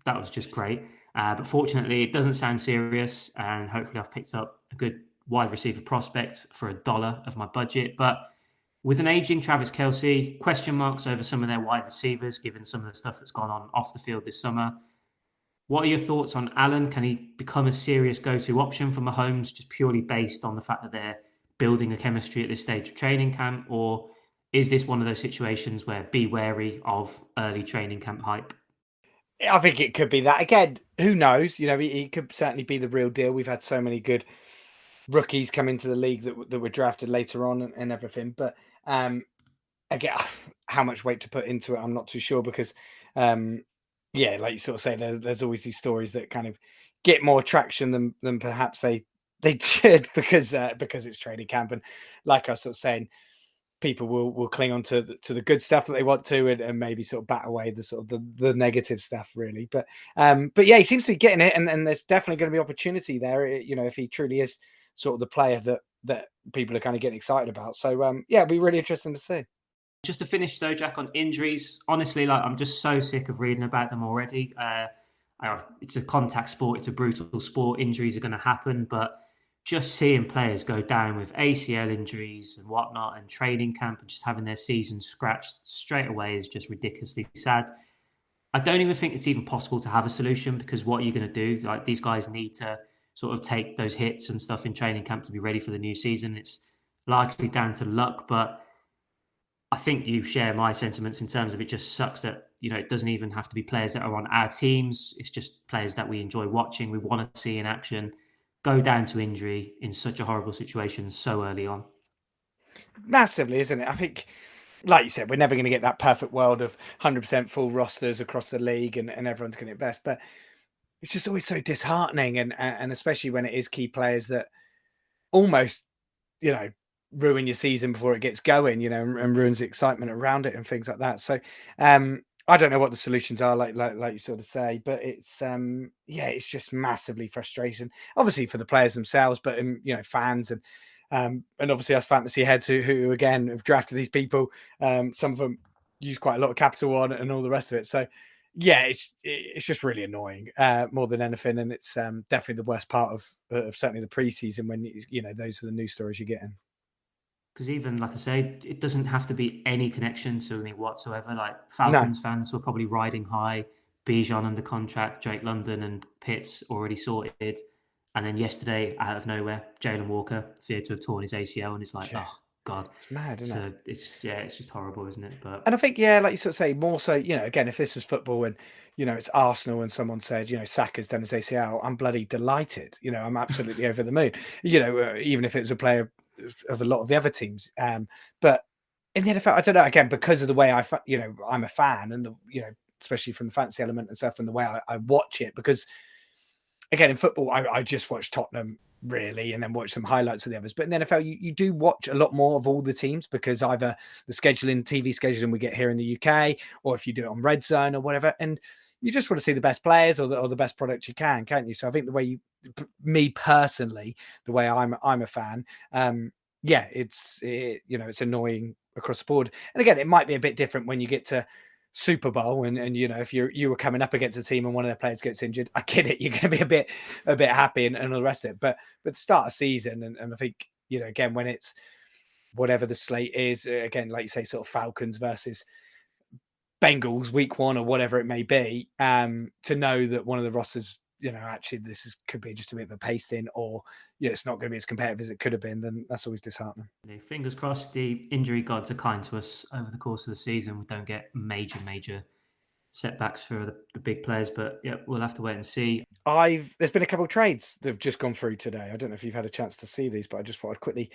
that was just great. But fortunately, it doesn't sound serious, and hopefully I've picked up a good wide receiver prospect for $1 of my budget. But with an aging Travis Kelce, question marks over some of their wide receivers, given some of the stuff that's gone on off the field this summer. What are your thoughts on Allen? Can he become a serious go-to option for Mahomes just purely based on the fact that they're building a chemistry at this stage of training camp? Or is this one of those situations where be wary of early training camp hype? I think it could be that. Again, who knows? He could certainly be the real deal. We've had so many good rookies come into the league that were drafted later on and everything. But again, how much weight to put into it, I'm not too sure because, like you sort of say, there's always these stories that kind of get more traction than perhaps they should because it's training camp. And like I was sort of saying, people will cling on to the good stuff that they want to and maybe sort of bat away the sort of the negative stuff really. But yeah, he seems to be getting it and there's definitely going to be opportunity there, if he truly is sort of the player that people are kind of getting excited about. So it'll be really interesting to see. Just to finish though, Jack, on injuries, honestly, I'm just so sick of reading about them already. It's a contact sport. It's a brutal sport. Injuries are going to happen, but just seeing players go down with ACL injuries and whatnot and training camp and just having their season scratched straight away is just ridiculously sad. I don't even think it's even possible to have a solution because what are you going to do? Like, these guys need to sort of take those hits and stuff in training camp to be ready for the new season. It's largely down to luck, but I think you share my sentiments in terms of it just sucks that it doesn't even have to be players that are on our teams. It's just players that we enjoy watching, we want to see in action, go down to injury in such a horrible situation so early on. Massively, isn't it? I think, like you said, we're never going to get that perfect world of 100% full rosters across the league and everyone's going to get best. But it's just always so disheartening. And especially when it is key players that almost, ruin your season before it gets going, and ruins the excitement around it and things like that. So I don't know what the solutions are, like you sort of say, but it's it's just massively frustrating, obviously for the players themselves, but fans and obviously us fantasy heads who again have drafted these people. Some of them use quite a lot of capital on it and all the rest of it. So yeah, it's just really annoying more than anything, and it's definitely the worst part of certainly the preseason when those are the news stories you're getting. Because even, like I say, it doesn't have to be any connection to me whatsoever. Like Falcons fans were probably riding high, Bijan under contract, Drake London and Pitts already sorted. And then yesterday, out of nowhere, Jalen Walker feared to have torn his ACL, and it's like, oh God, it's mad, isn't it? It's just horrible, isn't it? And I think, like you sort of say, more so, again, if this was football and it's Arsenal and someone said, Saka's done his ACL, I'm bloody delighted. I'm absolutely over the moon. Even if it was a player of a lot of the other teams. But in the NFL, I don't know, again, because of the way I'm a fan and especially from the fantasy element and stuff and the way I watch it, because again, in football, I just watch Tottenham really and then watch some highlights of the others. But in the NFL, you do watch a lot more of all the teams because either the TV scheduling we get here in the UK, or if you do it on Red Zone or whatever, and you just want to see the best players or the best product you can, can't you? So I think the way me personally, the way I'm a fan, it's annoying across the board. And again, it might be a bit different when you get to Super Bowl and if you were coming up against a team and one of their players gets injured, I get it, you're going to be a bit happy and all the rest of it. But start a season and I think again, when it's whatever the slate is, again, like you say, sort of Falcons versus Bengals week 1 or whatever it may be, to know that one of the rosters, actually could be just a bit of a pasting, or it's not going to be as competitive as it could have been, then that's always disheartening. Fingers crossed the injury gods are kind to us over the course of the season. We don't get major setbacks for the big players, but yeah, we'll have to wait and see. There's been a couple of trades that have just gone through today. I don't know if you've had a chance to see these, but I just thought I'd quickly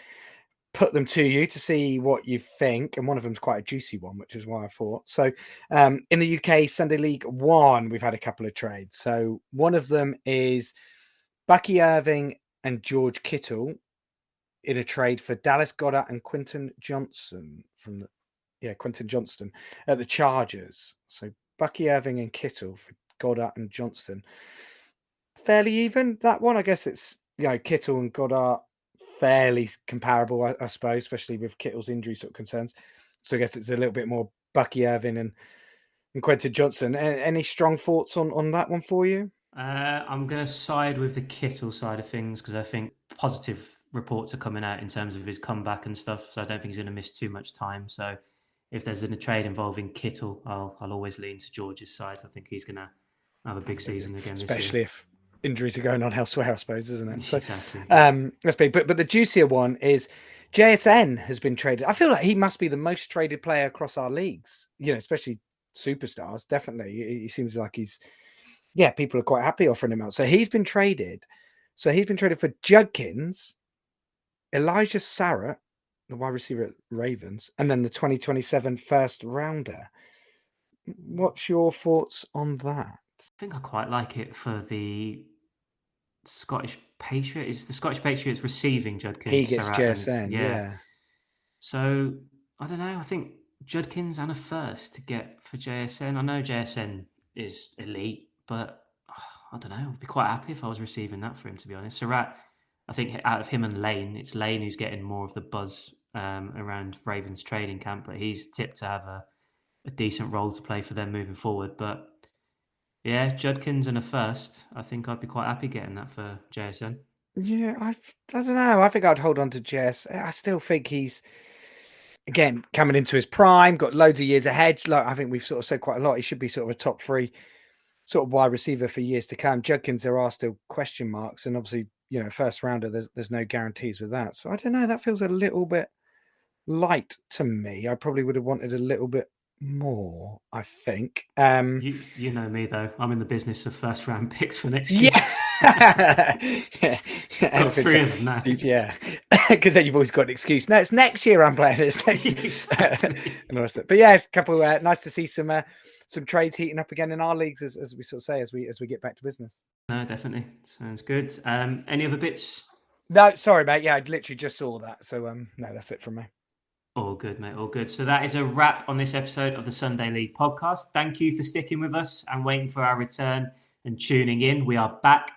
put them to you to see what you think, and one of them's quite a juicy one, which is why I thought. So in the UK Sunday League 1, we've had a couple of trades. So one of them is Bucky Irving and George Kittle in a trade for Dallas Goedert and Quentin Johnston Quentin Johnston at the Chargers. So Bucky Irving and Kittle for Goddard and Johnston. Fairly even, that one. I guess it's, Kittle and Goddard fairly comparable, I suppose, especially with Kittle's injury sort of concerns. So I guess it's a little bit more Bucky Irving and Quentin Johnston. Any strong thoughts on that one for you? I'm going to side with the Kittle side of things because I think positive reports are coming out in terms of his comeback and stuff. So I don't think he's going to miss too much time. So if there's a trade involving Kittle, I'll always lean to George's side. I think he's going to have a big season again this year. Especially if injuries are going on elsewhere, I suppose, isn't it? So, exactly. That's big. But the juicier one is JSN has been traded. I feel like he must be the most traded player across our leagues, especially superstars. Definitely. He seems like people are quite happy offering him out. So he's been traded. So he's been traded for Judkins, Elijah Sarrett, the wide receiver at Ravens, and then the 2027 first rounder. What's your thoughts on that? I think I quite like it for the Scottish Patriot. Is the Scottish Patriots receiving Judkins? He gets JSN, yeah. So I don't know. I think Judkins and a first to get for JSN. I know JSN is elite, but I don't know. I'd be quite happy if I was receiving that for him, to be honest. Surratt, I think out of him and Lane, it's Lane who's getting more of the buzz around Ravens training camp, but he's tipped to have a decent role to play for them moving forward. But yeah, Judkins and a first, I think I'd be quite happy getting that for JSN. Yeah, I don't know. I think I'd hold on to JS. I still think he's, again, coming into his prime, got loads of years ahead. Like I think we've sort of said quite a lot. He should be sort of a top 3 sort of wide receiver for years to come. Judkins, there are still question marks, and obviously, first rounder, there's no guarantees with that. So I don't know. That feels a little bit light to me. I probably would have wanted a little bit more, I think. You know me though. I'm in the business of first round picks for next year. Yes. Yeah. Got 3 of them now. Yeah. Because then you've always got an excuse. No, it's next year I'm playing. It's next year. Exactly. But yeah, it's a couple. Nice to see some trades heating up again in our leagues, as we sort of say, as we get back to business. No, definitely sounds good. Any other bits? No, sorry, mate. Yeah, I literally just saw that. So no, that's it from me. All good, mate. All good. So that is a wrap on this episode of the Sunday League podcast. Thank you for sticking with us and waiting for our return and tuning in. We are back.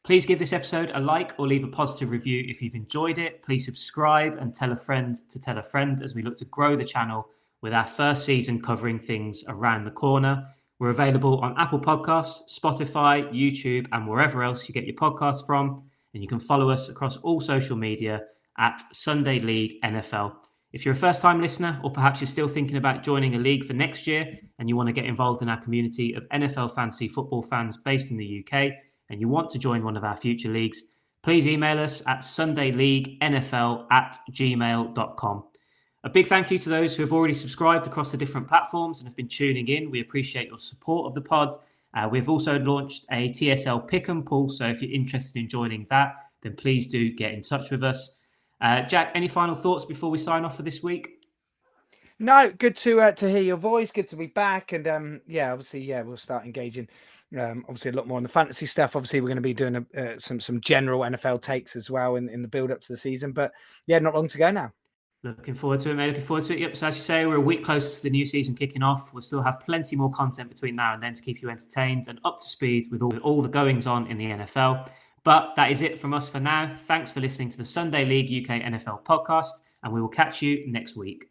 Please give this episode a like or leave a positive review if you've enjoyed it. Please subscribe and tell a friend to tell a friend as we look to grow the channel with our first season covering things around the corner. We're available on Apple Podcasts, Spotify, YouTube, and wherever else you get your podcasts from. And you can follow us across all social media at Sunday League NFL. If you're a first-time listener, or perhaps you're still thinking about joining a league for next year and you want to get involved in our community of NFL fantasy football fans based in the UK, and you want to join one of our future leagues, please email us at sundayleaguenfl@gmail.com. A big thank you to those who have already subscribed across the different platforms and have been tuning in. We appreciate your support of the pod. We've also launched a TSL pick and pull, so if you're interested in joining that, then please do get in touch with us. Jack, any final thoughts before we sign off for this week? No, good to hear your voice. Good to be back, and obviously, we'll start engaging. Obviously, a lot more on the fantasy stuff. Obviously, we're going to be doing some general NFL takes as well in the build up to the season. But yeah, not long to go now. Looking forward to it, mate. Looking forward to it. Yep. So as you say, we're a week closer to the new season kicking off. We'll still have plenty more content between now and then to keep you entertained and up to speed with all the goings on in the NFL. But that is it from us for now. Thanks for listening to the Sunday League UK NFL podcast, and we will catch you next week.